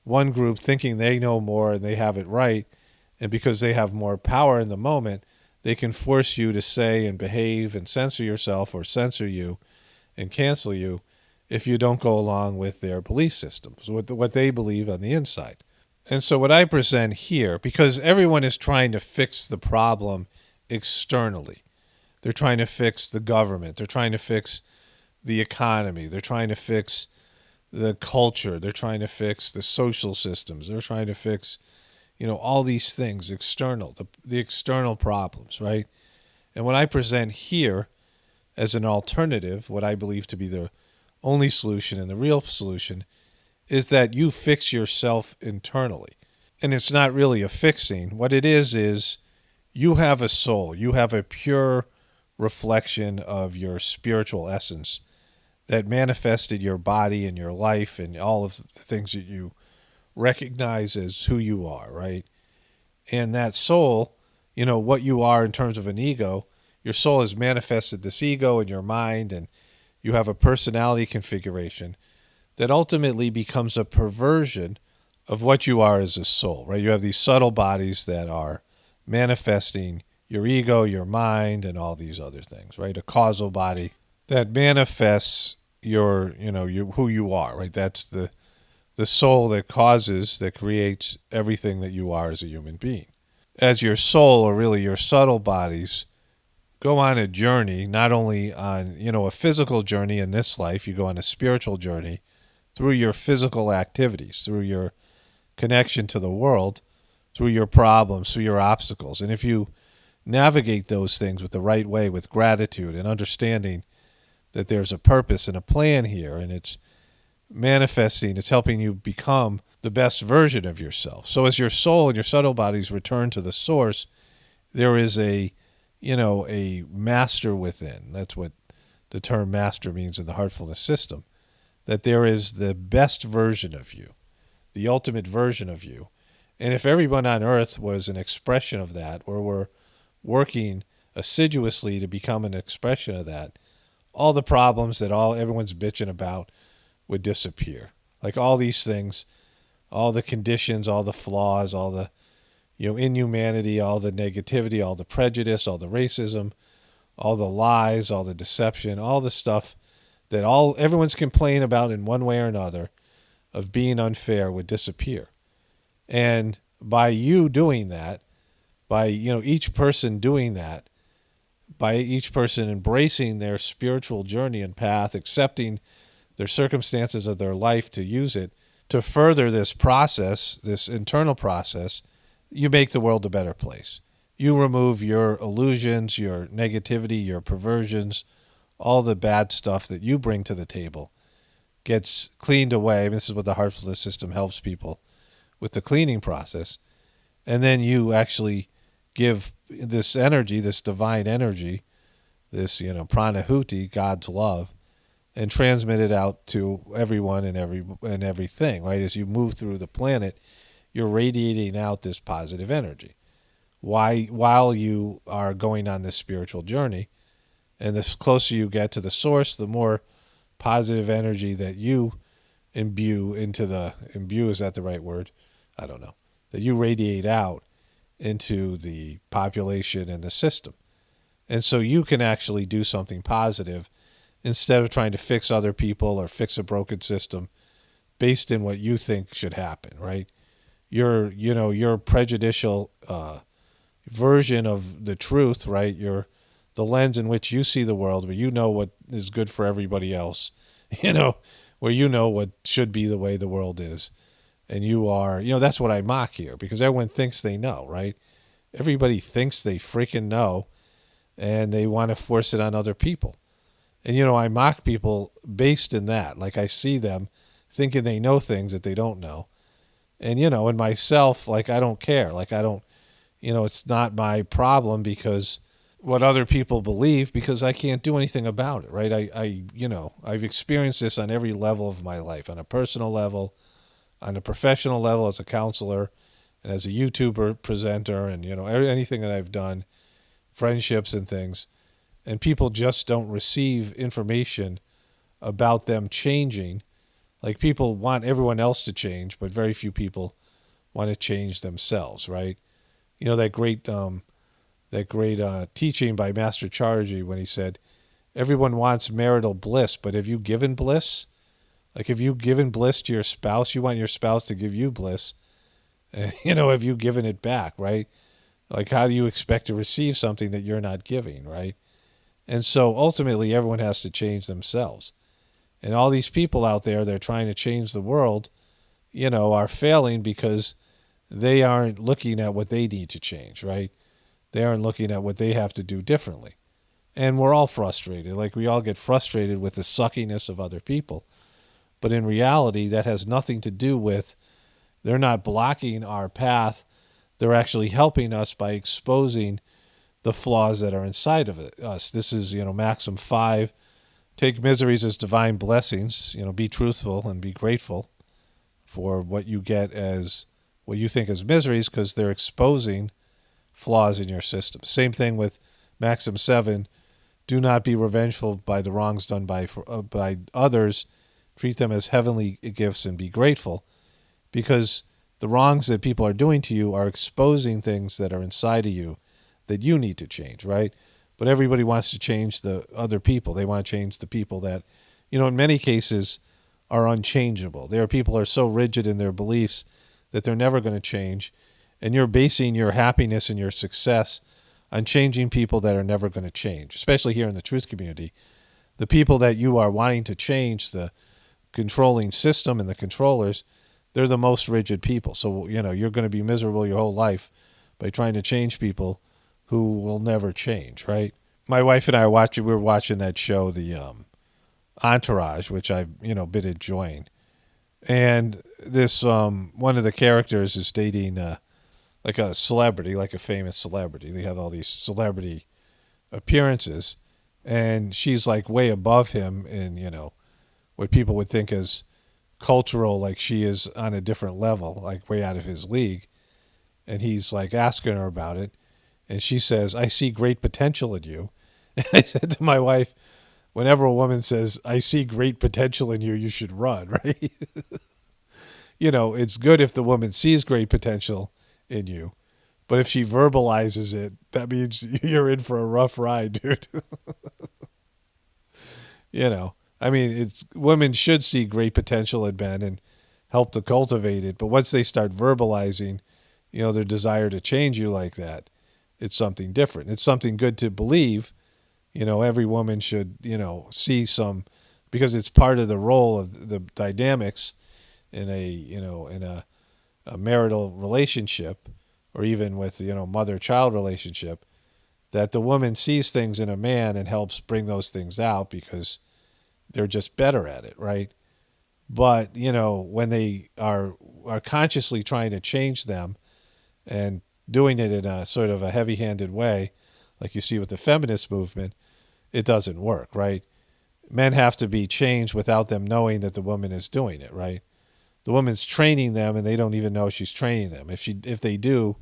one group thinking they know more and they have it right. And because they have more power in the moment, they can force you to say and behave and censor yourself or censor you and cancel you if you don't go along with their belief systems, what they believe on the inside. And so what I present here, because everyone is trying to fix the problem externally. They're trying to fix the government. They're trying to fix the economy. They're trying to fix the culture. They're trying to fix the social systems. They're trying to fix, all these things, external, the external problems, right? And what I present here as an alternative, what I believe to be the only solution and the real solution, is that you fix yourself internally. And it's not really a fixing. What it is you have a soul. You have a pure reflection of your spiritual essence that manifested your body and your life and all of the things that you recognize as who you are, right? And that soul, what you are in terms of an ego, your soul has manifested this ego in your mind, and you have a personality configuration that ultimately becomes a perversion of what you are as a soul, right? You have these subtle bodies that are manifesting your ego, your mind, and all these other things, right? A causal body that manifests your who you are, right? That's the soul that creates everything that you are as a human being. As your soul, or really your subtle bodies, go on a journey, not only on, a physical journey in this life, you go on a spiritual journey through your physical activities, through your connection to the world, through your problems, through your obstacles. And if you navigate those things with the right way, with gratitude and understanding that there's a purpose and a plan here, and it's manifesting. It's helping you become the best version of yourself. So as your soul and your subtle bodies return to the source, there is a master within. That's what the term master means in the heartfulness system, that there is the best version of you, the ultimate version of you. And if everyone on earth was an expression of that, or were working assiduously to become an expression of that, all the problems that everyone's bitching about would disappear. Like all these things, all the conditions, all the flaws, all the inhumanity, all the negativity, all the prejudice, all the racism, all the lies, all the deception, all the stuff that everyone's complaining about in one way or another of being unfair would disappear. And by you doing that, by each person doing that, by each person embracing their spiritual journey and path, accepting their circumstances of their life to use it to further this process, this internal process, you make the world a better place. You remove your illusions, your negativity, your perversions, all the bad stuff that you bring to the table gets cleaned away. This is what the heartfulness system helps people with, the cleaning process. And then you actually give this energy, this divine energy, this pranahuti, God's love, and transmit it out to everyone and everything, right? As you move through the planet, you're radiating out this positive energy while you are going on this spiritual journey. And the closer you get to the source, the more positive energy that you imbue is that the right word? I don't know. That you radiate out into the population and the system. And so you can actually do something positive instead of trying to fix other people or fix a broken system based in what you think should happen, right? Your prejudicial version of the truth, right? The lens in which you see the world, where you know what is good for everybody else, where you know what should be the way the world is. And you are, that's what I mock here, because everyone thinks they know, right? Everybody thinks they freaking know, and they want to force it on other people. And, I mock people based in that. Like, I see them thinking they know things that they don't know. And, in myself, like, I don't care. Like, I don't, it's not my problem because what other people believe, because I can't do anything about it, right? I've experienced this on every level of my life, on a personal level, on a professional level as a counselor, and as a YouTuber presenter, and, anything that I've done, friendships and things. And people just don't receive information about them changing. Like, people want everyone else to change, but very few people want to change themselves, right? That great teaching by Master Charji when he said, everyone wants marital bliss, but have you given bliss? Like, have you given bliss to your spouse? You want your spouse to give you bliss. And, have you given it back, right? Like, how do you expect to receive something that you're not giving, right? And so ultimately everyone has to change themselves. And all these people out there, they're trying to change the world, are failing because they aren't looking at what they need to change, right? They aren't looking at what they have to do differently. And we're all frustrated. Like, we all get frustrated with the suckiness of other people. But in reality, that has nothing to do with, they're not blocking our path. They're actually helping us by exposing the flaws that are inside of us. This is, Maxim 5. Take miseries as divine blessings. Be truthful and be grateful for what you get as what you think is miseries, because they're exposing flaws in your system. Same thing with Maxim 7. Do not be revengeful by the wrongs done by others. Treat them as heavenly gifts and be grateful, because the wrongs that people are doing to you are exposing things that are inside of you that you need to change, right? But everybody wants to change the other people. They want to change the people that, in many cases are unchangeable. There are people who are so rigid in their beliefs that they're never going to change. And you're basing your happiness and your success on changing people that are never going to change, especially here in the truth community. The people that you are wanting to change, the controlling system and the controllers, they're the most rigid people. So, you're going to be miserable your whole life by trying to change people who will never change, right? My wife and I we were watching that show, the Entourage, which I've, been enjoying. And this one of the characters is dating like a celebrity, like a famous celebrity. They have all these celebrity appearances, and she's like way above him in, you know, what people would think as cultural, like she is on a different level, like way out of his league. And he's like asking her about it, and she says, "I see great potential in you." And I said to my wife, whenever a woman says, "I see great potential in you," you should run, right? You know, it's good if the woman sees great potential in you, but if she verbalizes it, that means you're in for a rough ride, dude. You know, I mean, it's women should see great potential in men and help to cultivate it, but once they start verbalizing, you know, their desire to change you like that, it's something different. It's something good to believe. You know, every woman should, you know, see some, because it's part of the role of the dynamics in a, you know, in a marital relationship, or even with, you know, mother-child relationship, that the woman sees things in a man and helps bring those things out because they're just better at it, right? But, you know, when they are consciously trying to change them and doing it in a sort of a heavy-handed way, like you see with the feminist movement, it doesn't work, right? Men have to be changed without them knowing that the woman is doing it, right? The woman's training them, and they don't even know she's training them. If they do,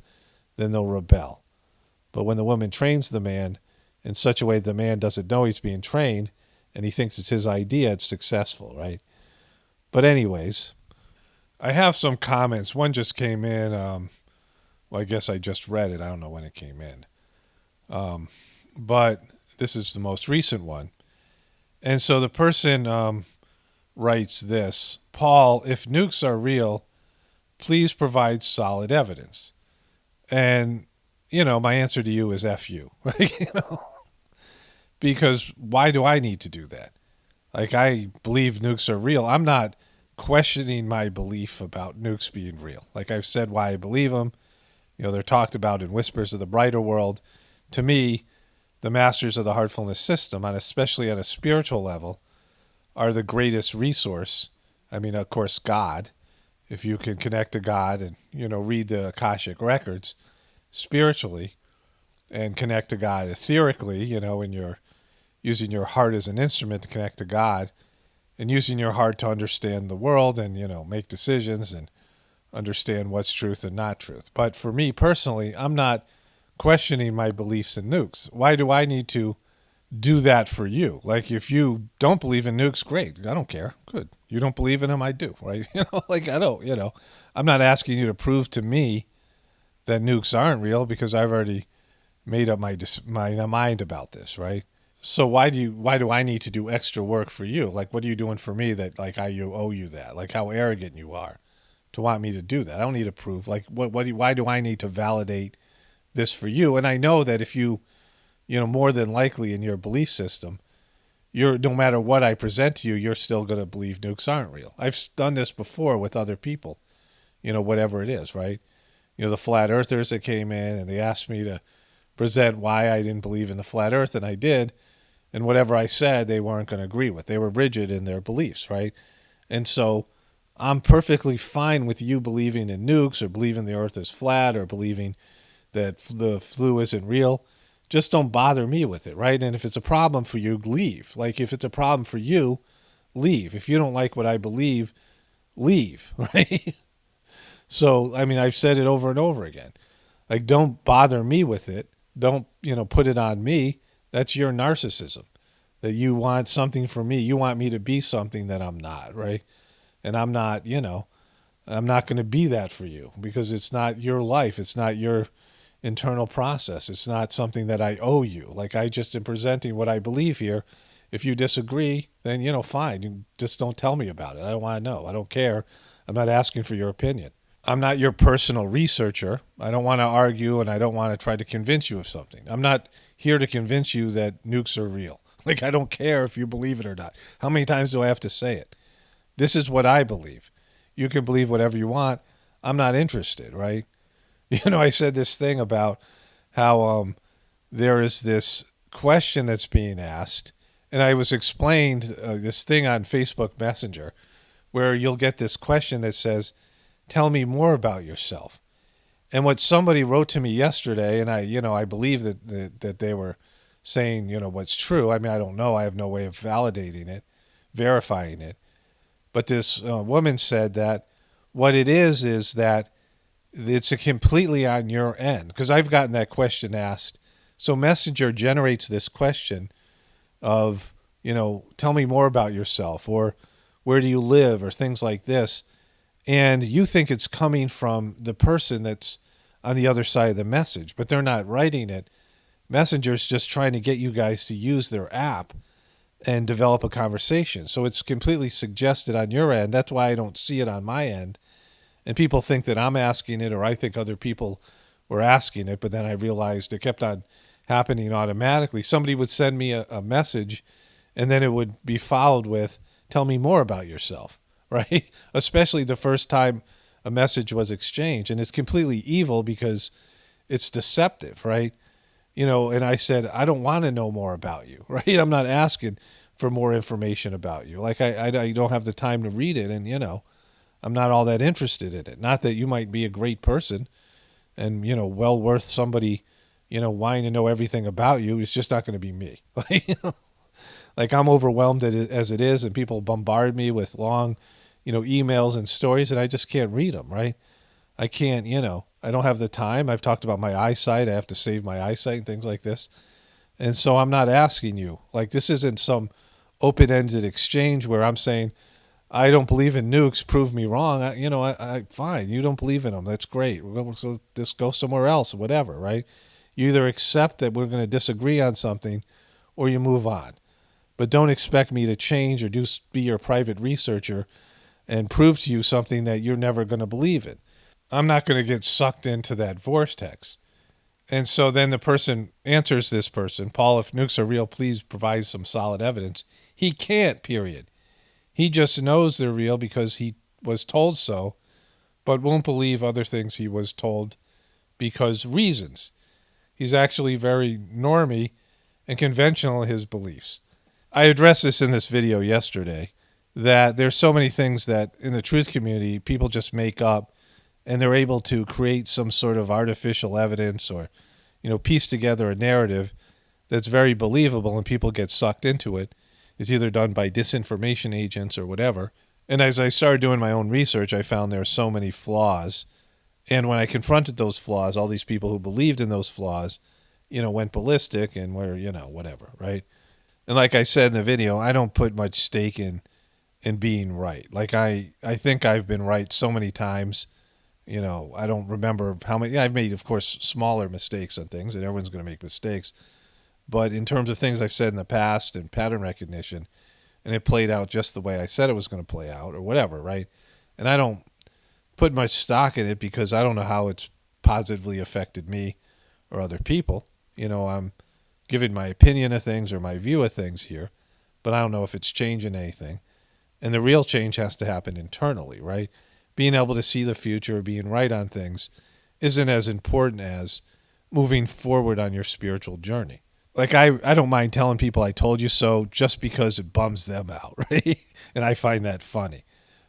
then they'll rebel. But when the woman trains the man in such a way the man doesn't know he's being trained, and he thinks it's his idea, it's successful, right? But anyways, I have some comments. One just came in. Well, I guess I just read it. I don't know when it came in. But this is the most recent one. And so the person writes this: "Paul, if nukes are real, please provide solid evidence." And, you know, my answer to you is F you. Like, you know, because why do I need to do that? Like, I believe nukes are real. I'm not questioning my belief about nukes being real. Like I've said why I believe them. You know, they're talked about in Whispers of the Brighter World. To me, the masters of the heartfulness system, especially on a spiritual level, are the greatest resource. I mean, of course, God. If you can connect to God and, you know, read the Akashic records spiritually and connect to God etherically, you know, when you're using your heart as an instrument to connect to God and using your heart to understand the world and, you know, make decisions and understand what's truth and not truth. But for me personally, I'm not questioning my beliefs in nukes. Why do I need to do that for you? Like, if you don't believe in nukes, great. I don't care. Good. You don't believe in them, I do, right? You know, like, I don't, you know, I'm not asking you to prove to me that nukes aren't real because I've already made up my mind about this, right? So why do I need to do extra work for you? Like, what are you doing for me that, like, I owe you that? Like, how arrogant you are to want me to do that. I don't need to prove. Like, why do I need to validate this for you? And I know that if you know, more than likely in your belief system, no matter what I present to you, you're still going to believe nukes aren't real. I've done this before with other people, you know, whatever it is, right? You know, the flat earthers that came in and they asked me to present why I didn't believe in the flat earth, and I did. And whatever I said, they weren't going to agree with. They were rigid in their beliefs, right? And so I'm perfectly fine with you believing in nukes or believing the earth is flat or believing that the flu isn't real. Just don't bother me with it, right? And if it's a problem for you, leave. Like, if it's a problem for you, leave. If you don't like what I believe, leave, right? So, I mean, I've said it over and over again. Like, don't bother me with it. Don't, you know, put it on me. That's your narcissism, that you want something from me. You want me to be something that I'm not, right? And I'm not, you know, I'm not going to be that for you because it's not your life. It's not your internal process. It's not something that I owe you. Like, I just am presenting what I believe here. If you disagree, then, you know, fine. You just don't tell me about it. I don't want to know. I don't care. I'm not asking for your opinion. I'm not your personal researcher. I don't want to argue, and I don't want to try to convince you of something. I'm not here to convince you that nukes are real. Like, I don't care if you believe it or not. How many times do I have to say it? This is what I believe. You can believe whatever you want. I'm not interested, right? You know, I said this thing about how there is this question that's being asked, and I was explained this thing on Facebook Messenger where you'll get this question that says, tell me more about yourself. And what somebody wrote to me yesterday, and I believe that they were saying, what's true. I mean, I don't know. I have no way of validating it, verifying it. But this woman said that what it is that it's completely on your end. Because I've gotten that question asked. So Messenger generates this question of, tell me more about yourself, or where do you live, or things like this. And you think it's coming from the person that's on the other side of the message, but they're not writing it. Messenger's just trying to get you guys to use their app and develop a conversation. So it's completely suggested on your end. That's why I don't see it on my end. And people think that I'm asking it, or I think other people were asking it, but then I realized it kept on happening automatically. Somebody would send me a message, and then it would be followed with, tell me more about yourself, right? Especially the first time a message was exchanged. And it's completely evil because it's deceptive, right? And I said, I don't want to know more about you, right? I'm not asking for more information about you. Like, I don't have the time to read it, and, I'm not all that interested in it. Not that you might be a great person and, well worth somebody, wanting to know everything about you. It's just not going to be me. Like I'm overwhelmed as it is, and people bombard me with long, emails and stories, and I just can't read them, right? I can't, I don't have the time. I've talked about my eyesight. I have to save my eyesight and things like this. And so I'm not asking you. Like, this isn't some open-ended exchange where I'm saying, I don't believe in nukes, prove me wrong. I fine. You don't believe in them. That's great. So just go somewhere else, whatever, right? You either accept that we're going to disagree on something, or you move on. But don't expect me to change or be your private researcher and prove to you something that you're never going to believe in. I'm not going to get sucked into that vortex. And so then the person answers this person, Paul, if nukes are real, please provide some solid evidence. He can't, period. He just knows they're real because he was told so, but won't believe other things he was told because reasons. He's actually very normie and conventional in his beliefs. I addressed this in this video yesterday, that there's so many things that in the truth community people just make up, and they're able to create some sort of artificial evidence or, piece together a narrative that's very believable, and people get sucked into it. It's either done by disinformation agents or whatever. And as I started doing my own research, I found there are so many flaws. And when I confronted those flaws, all these people who believed in those flaws, went ballistic and were, whatever, right? And like I said in the video, I don't put much stake in being right. Like I think I've been right so many times. I don't remember how many. I've made, of course, smaller mistakes on things, and everyone's going to make mistakes. But in terms of things I've said in the past and pattern recognition, and it played out just the way I said it was going to play out or whatever, right? And I don't put much stock in it because I don't know how it's positively affected me or other people. I'm giving my opinion of things or my view of things here, but I don't know if it's changing anything. And the real change has to happen internally, right? Being able to see the future, being right on things, isn't as important as moving forward on your spiritual journey. Like, I don't mind telling people I told you so just because it bums them out, right? And I find that funny.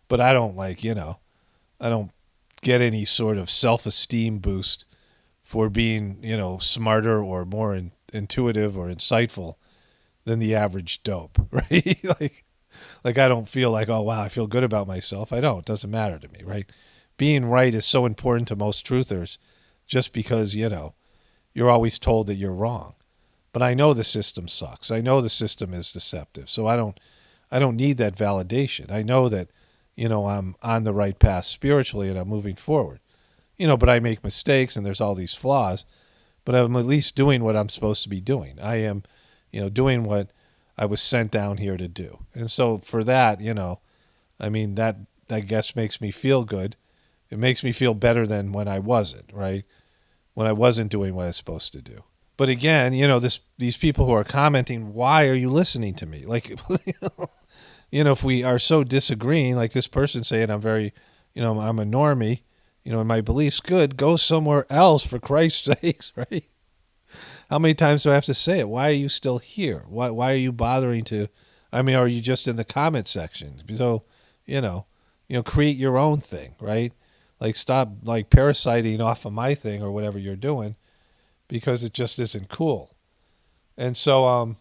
But I don't I don't get any sort of self-esteem boost for being, smarter or more intuitive or insightful than the average dope, right? Like I don't feel like, oh, wow, I feel good about myself. I don't. It doesn't matter to me, right? Being right is so important to most truthers just because, you're always told that you're wrong. But I know the system sucks. I know the system is deceptive. So I don't need that validation. I know that, I'm on the right path spiritually and I'm moving forward. But I make mistakes and there's all these flaws, but I'm at least doing what I'm supposed to be doing. I am, doing what I was sent down here to do. And so for that, that I guess makes me feel good. It makes me feel better than when I wasn't, right? When I wasn't doing what I was supposed to do. But again, these people who are commenting, why are you listening to me? Like, if we are so disagreeing, like this person saying I'm very, I'm a normie, in my beliefs, good, go somewhere else for Christ's sakes, right? How many times do I have to say it? Why are you still here? Why are you bothering to, are you just in the comment section? So, create your own thing, right? Like stop like parasiting off of my thing or whatever you're doing because it just isn't cool. And so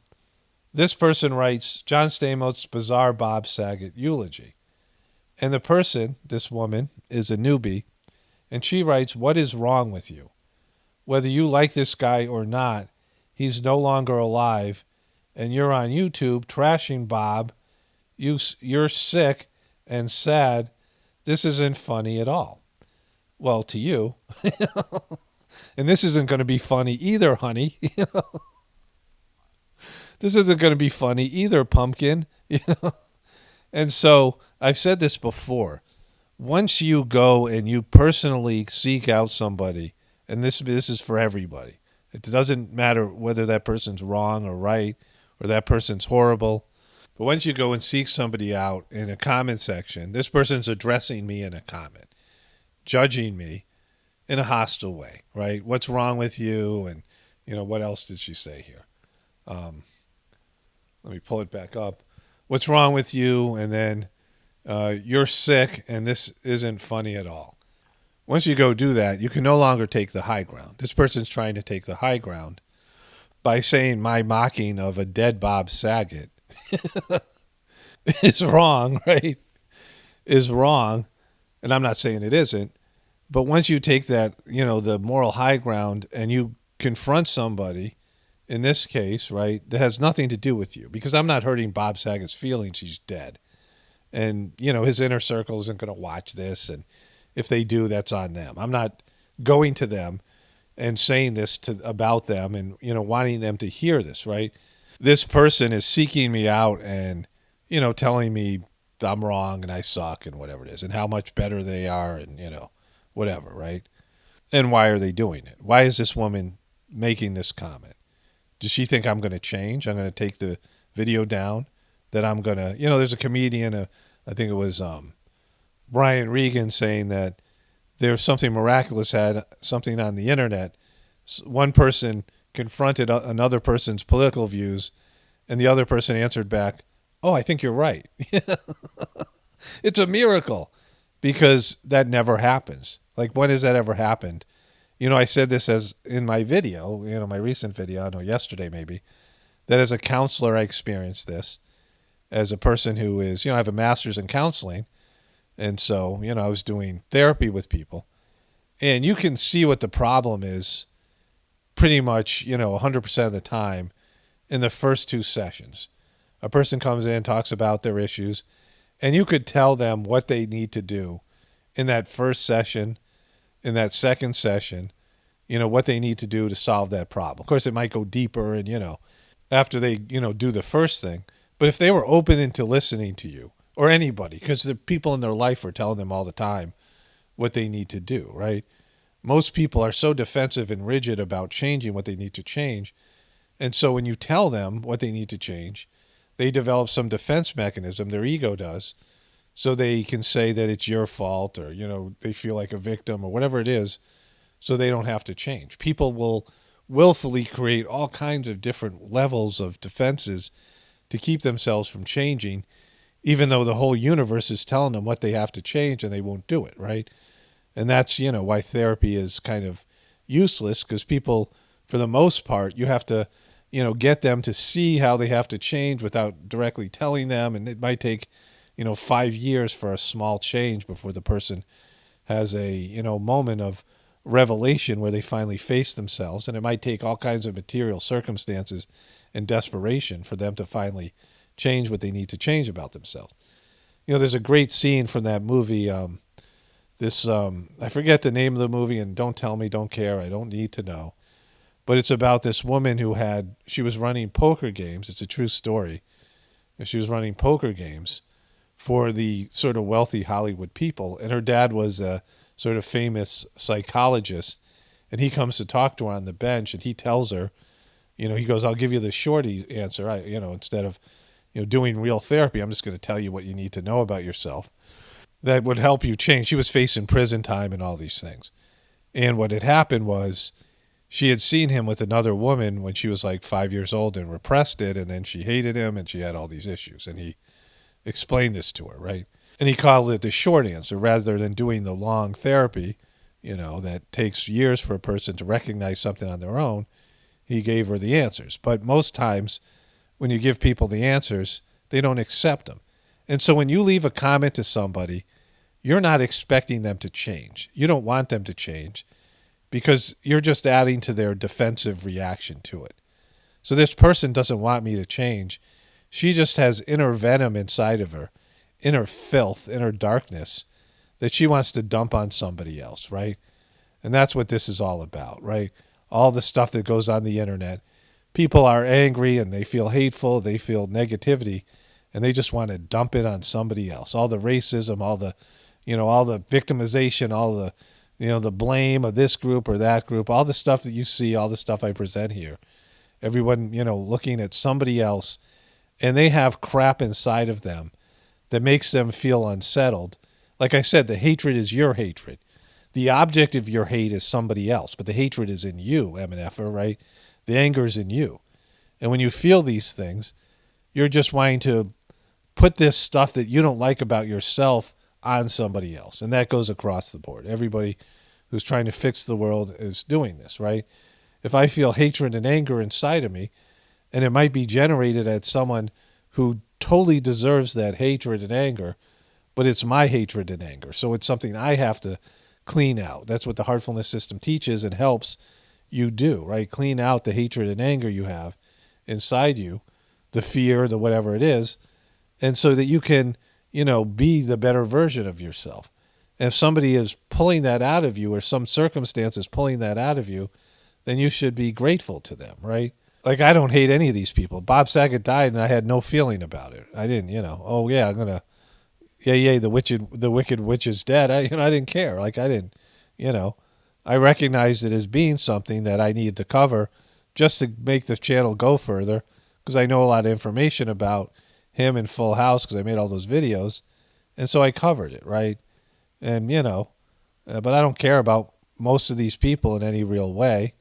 this person writes John Stamos's bizarre Bob Saget eulogy. And the person, this woman, is a newbie, and she writes, "What is wrong with you? Whether you like this guy or not, he's no longer alive, and you're on YouTube trashing Bob. You're sick and sad. This isn't funny at all." Well, to you, and this isn't going to be funny either, honey. This isn't going to be funny either, pumpkin. And so I've said this before. Once you go and you personally seek out somebody, and this is for everybody. It doesn't matter whether that person's wrong or right or that person's horrible. But once you go and seek somebody out in a comment section, this person's addressing me in a comment, judging me in a hostile way, right? What's wrong with you? And, what else did she say here? Let me pull it back up. What's wrong with you? And then you're sick and this isn't funny at all. Once you go do that, you can no longer take the high ground. This person's trying to take the high ground by saying my mocking of a dead Bob Saget is wrong, right? Is wrong. And I'm not saying it isn't. But once you take that, the moral high ground and you confront somebody, in this case, right, that has nothing to do with you, because I'm not hurting Bob Saget's feelings. He's dead. And, his inner circle isn't going to watch this. And if they do, that's on them. I'm not going to them and saying this about them and, wanting them to hear this, right? This person is seeking me out and, telling me I'm wrong and I suck and whatever it is and how much better they are and, whatever, right? And why are they doing it? Why is this woman making this comment? Does she think I'm going to change? I'm going to take the video down? That I'm going to, there's a comedian, I think it was Brian Regan, saying that there's something miraculous had something on the internet. One person confronted another person's political views, and the other person answered back, "Oh, I think you're right." It's a miracle because that never happens. Like, when has that ever happened? I said this as in my video, my recent video, I don't know, yesterday maybe, that as a counselor I experienced this. As a person who is, I have a master's in counseling. And so, I was doing therapy with people. And you can see what the problem is pretty much, 100% of the time in the first two sessions. A person comes in, talks about their issues, and you could tell them what they need to do in that first session, in that second session, what they need to do to solve that problem. Of course, it might go deeper and, after they, do the first thing. But if they were open into listening to you or anybody, because the people in their life are telling them all the time what they need to do, right? Most people are so defensive and rigid about changing what they need to change. And so when you tell them what they need to change, they develop some defense mechanism, their ego does, so they can say that it's your fault or, they feel like a victim or whatever it is, so they don't have to change. People will willfully create all kinds of different levels of defenses to keep themselves from changing, even though the whole universe is telling them what they have to change and they won't do it, right? And that's, why therapy is kind of useless, because people, for the most part, you have to, get them to see how they have to change without directly telling them. And it might take, 5 years for a small change before the person has a, moment of revelation where they finally face themselves. And it might take all kinds of material circumstances and desperation for them to finally change what they need to change about themselves. There's a great scene from that movie. I forget the name of the movie, and don't tell me, don't care, I don't need to know. But it's about this woman she was running poker games. It's a true story. She was running poker games for the sort of wealthy Hollywood people. And her dad was a sort of famous psychologist. And he comes to talk to her on the bench, and he tells her, he goes, "I'll give you the shorty answer. Instead of, doing real therapy, I'm just going to tell you what you need to know about yourself that would help you change." She was facing prison time and all these things. And what had happened was she had seen him with another woman when she was like 5 years old and repressed it. And then she hated him and she had all these issues. And he explained this to her, right? And he called it the short answer rather than doing the long therapy, that takes years for a person to recognize something on their own. He gave her the answers. But most times when you give people the answers, they don't accept them. And so when you leave a comment to somebody, you're not expecting them to change. You don't want them to change because you're just adding to their defensive reaction to it. So this person doesn't want me to change. She just has inner venom inside of her, inner filth, inner darkness that she wants to dump on somebody else, right? And that's what this is all about, right? All the stuff that goes on the internet. People are angry and they feel hateful, they feel negativity, and they just want to dump it on somebody else. All the racism, all the victimization, all the, the blame of this group or that group, all the stuff that you see, all the stuff I present here. Everyone, looking at somebody else, and they have crap inside of them that makes them feel unsettled. Like I said, the hatred is your hatred. The object of your hate is somebody else, but the hatred is in you, MNFer, right? The anger is in you. And when you feel these things, you're just wanting to put this stuff that you don't like about yourself on somebody else. And that goes across the board. Everybody who's trying to fix the world is doing this, right? If I feel hatred and anger inside of me, and it might be generated at someone who totally deserves that hatred and anger, but it's my hatred and anger. So it's something I have to clean out. That's what the heartfulness system teaches and helps you do, right? Clean out the hatred and anger you have inside you, the fear, the whatever it is, and so that you can, be the better version of yourself. And if somebody is pulling that out of you or some circumstance is pulling that out of you, then you should be grateful to them, right? Like, I don't hate any of these people. Bob Saget died and I had no feeling about it. I didn't, oh yeah, the wicked witch is dead. I didn't care. Like, I didn't, I recognized it as being something that I needed to cover just to make the channel go further, because I know a lot of information about him in Full House because I made all those videos. And so I covered it, right? And, but I don't care about most of these people in any real way.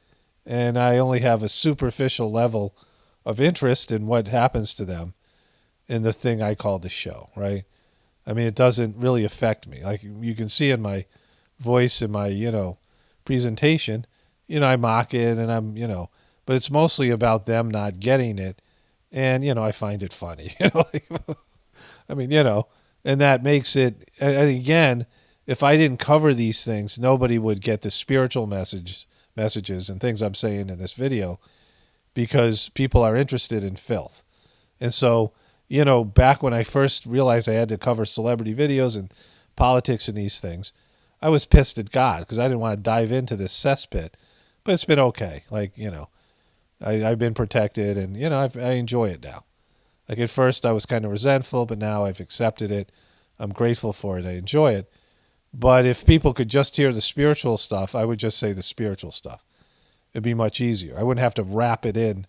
And I only have a superficial level of interest in what happens to them in the thing I call the show, right? I mean, it doesn't really affect me. Like you can see in my voice, in my, presentation, I mock it and I'm, but it's mostly about them not getting it. And, I find it funny, I mean, and that makes it, and again, if I didn't cover these things, nobody would get the spiritual messages and things I'm saying in this video, because people are interested in filth. And so, back when I first realized I had to cover celebrity videos and politics and these things, I was pissed at God because I didn't want to dive into this cesspit. But it's been okay. Like, I've been protected and, I enjoy it now. Like at first I was kind of resentful, but now I've accepted it. I'm grateful for it. I enjoy it. But if people could just hear the spiritual stuff, I would just say the spiritual stuff. It'd be much easier. I wouldn't have to wrap it in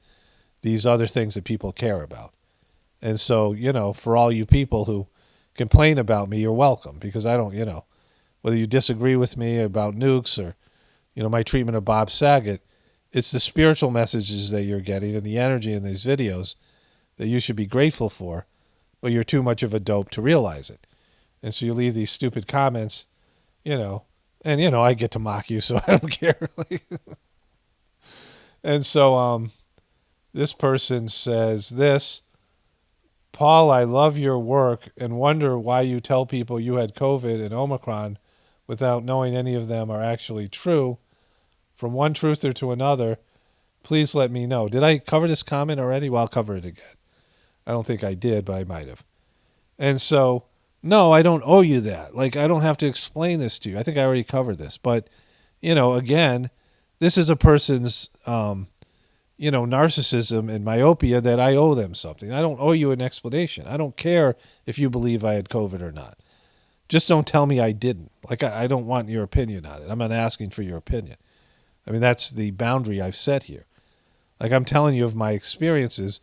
these other things that people care about. And so, for all you people who complain about me, you're welcome, because I don't, whether you disagree with me about nukes or, my treatment of Bob Saget, it's the spiritual messages that you're getting and the energy in these videos that you should be grateful for, but you're too much of a dope to realize it. And so you leave these stupid comments, and, I get to mock you, so I don't care. And so this person says this: Paul, I love your work and wonder why you tell people you had COVID and Omicron without knowing any of them are actually true. From one truther to another, please let me know. Did I cover this comment already? Well, I'll cover it again. I don't think I did, but I might have. And so, no, I don't owe you that. Like, I don't have to explain this to you. I think I already covered this. But, again, this is a person's, narcissism and myopia that I owe them something. I don't owe you an explanation. I don't care if you believe I had COVID or not. Just don't tell me I didn't. Like, I don't want your opinion on it. I'm not asking for your opinion. I mean, that's the boundary I've set here. Like, I'm telling you of my experiences.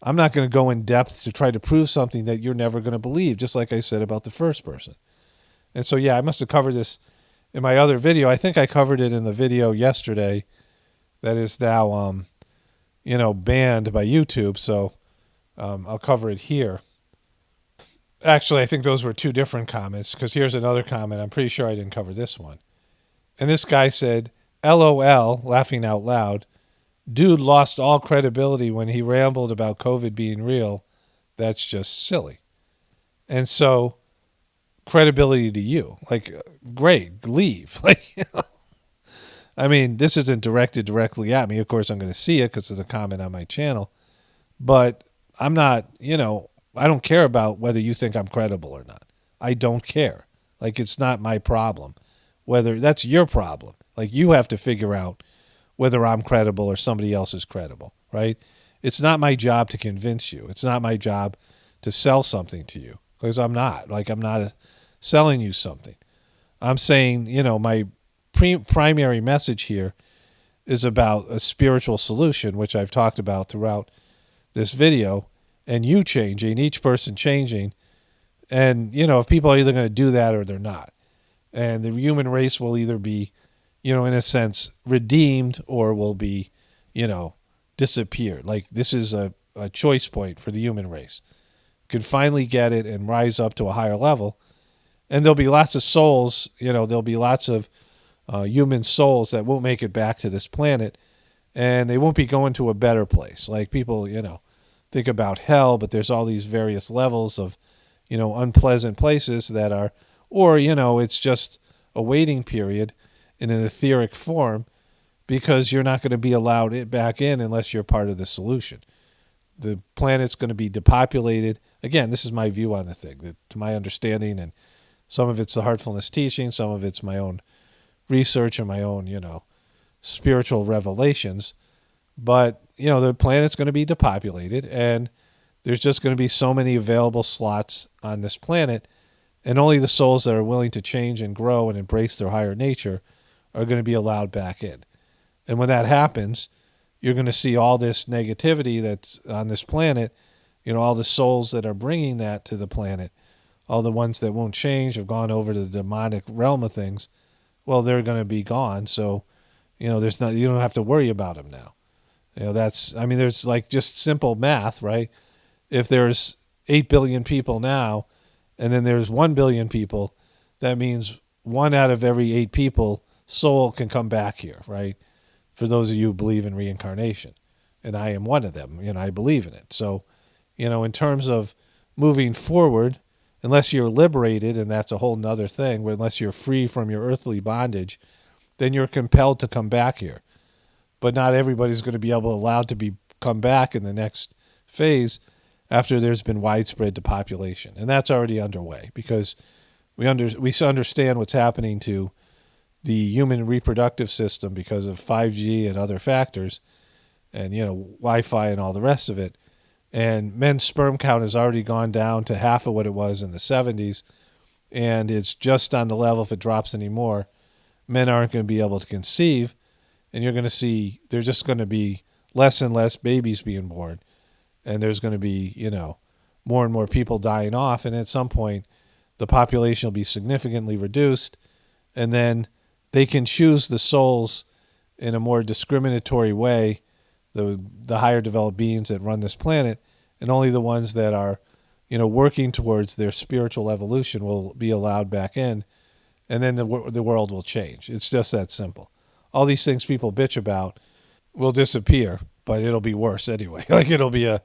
I'm not going to go in depth to try to prove something that you're never going to believe, just like I said about the first person. And so, yeah, I must have covered this in my other video. I think I covered it in the video yesterday that is now, banned by YouTube. So I'll cover it here. Actually, I think those were two different comments, because here's another comment. I'm pretty sure I didn't cover this one. And this guy said, LOL, laughing out loud. Dude lost all credibility when he rambled about COVID being real. That's just silly. And so, credibility to you. Like, great, leave. Like, I mean, this isn't directed directly at me. Of course, I'm going to see it because it's a comment on my channel. But I'm not, I don't care about whether you think I'm credible or not. I don't care. Like, it's not my problem. Whether that's your problem. Like, you have to figure out whether I'm credible or somebody else is credible, right? It's not my job to convince you. It's not my job to sell something to you, because I'm not. Like, I'm not selling you something. I'm saying, my primary message here is about a spiritual solution, which I've talked about throughout this video, and you changing, each person changing. And, if people are either going to do that or they're not. And the human race will either be, in a sense, redeemed or will be, disappeared. Like, this is a choice point for the human race. Can finally get it and rise up to a higher level. And there'll be lots of souls, there'll be lots of human souls that won't make it back to this planet, and they won't be going to a better place. Like, people, think about hell, but there's all these various levels of, unpleasant places that are, or, it's just a waiting period in an etheric form, because you're not going to be allowed back in unless you're part of the solution. The planet's going to be depopulated. Again, this is my view on the thing, to my understanding, and some of it's the Heartfulness teaching, some of it's my own research and my own, spiritual revelations. But, the planet's going to be depopulated, and there's just going to be so many available slots on this planet, and only the souls that are willing to change and grow and embrace their higher nature are going to be allowed back in. And when that happens, you're going to see all this negativity that's on this planet, all the souls that are bringing that to the planet, all the ones that won't change, have gone over to the demonic realm of things. Well, they're going to be gone. So, you don't have to worry about them now. There's like just simple math, right? If there's 8 billion people now, and then there's 1 billion people, that means 1 out of every 8 people soul can come back here, right? For those of you who believe in reincarnation. And I am one of them, I believe in it. So, in terms of moving forward, unless you're liberated, and that's a whole nother thing, where unless you're free from your earthly bondage, then you're compelled to come back here. But not everybody's going to be allowed to come back in the next phase after there's been widespread depopulation. And that's already underway, because we understand what's happening to the human reproductive system because of 5G and other factors, and, Wi-Fi and all the rest of it. And men's sperm count has already gone down to half of what it was in the 70s, and it's just on the level, if it drops anymore, men aren't going to be able to conceive, and you're going to see there's just going to be less and less babies being born, and there's going to be, more and more people dying off, and at some point the population will be significantly reduced, and then they can choose the souls in a more discriminatory way, the higher developed beings that run this planet, and only the ones that are, working towards their spiritual evolution will be allowed back in, and then the world will change. It's just that simple. All these things people bitch about will disappear, but it'll be worse anyway. Like, it'll be a,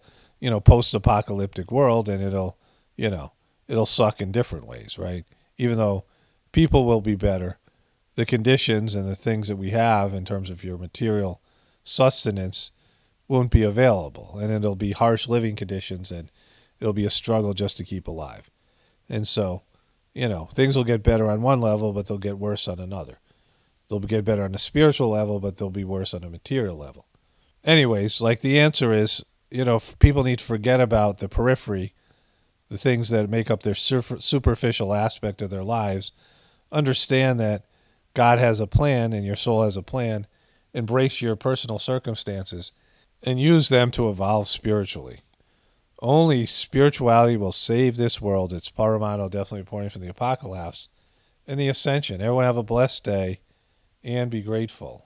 post-apocalyptic world, and it'll suck in different ways, right? Even though people will be better, the conditions and the things that we have in terms of your material sustenance won't be available, and it'll be harsh living conditions, and it'll be a struggle just to keep alive. And so, things will get better on one level, but they'll get worse on another. They'll get better on a spiritual level, but they'll be worse on a material level. Anyways, like, the answer is, people need to forget about the periphery, the things that make up their superficial aspect of their lives. Understand that God has a plan and your soul has a plan. Embrace your personal circumstances and use them to evolve spiritually. Only spirituality will save this world. It's paramount, definitely reporting from the Apocalaughs and the Ascension. Everyone have a blessed day and be grateful.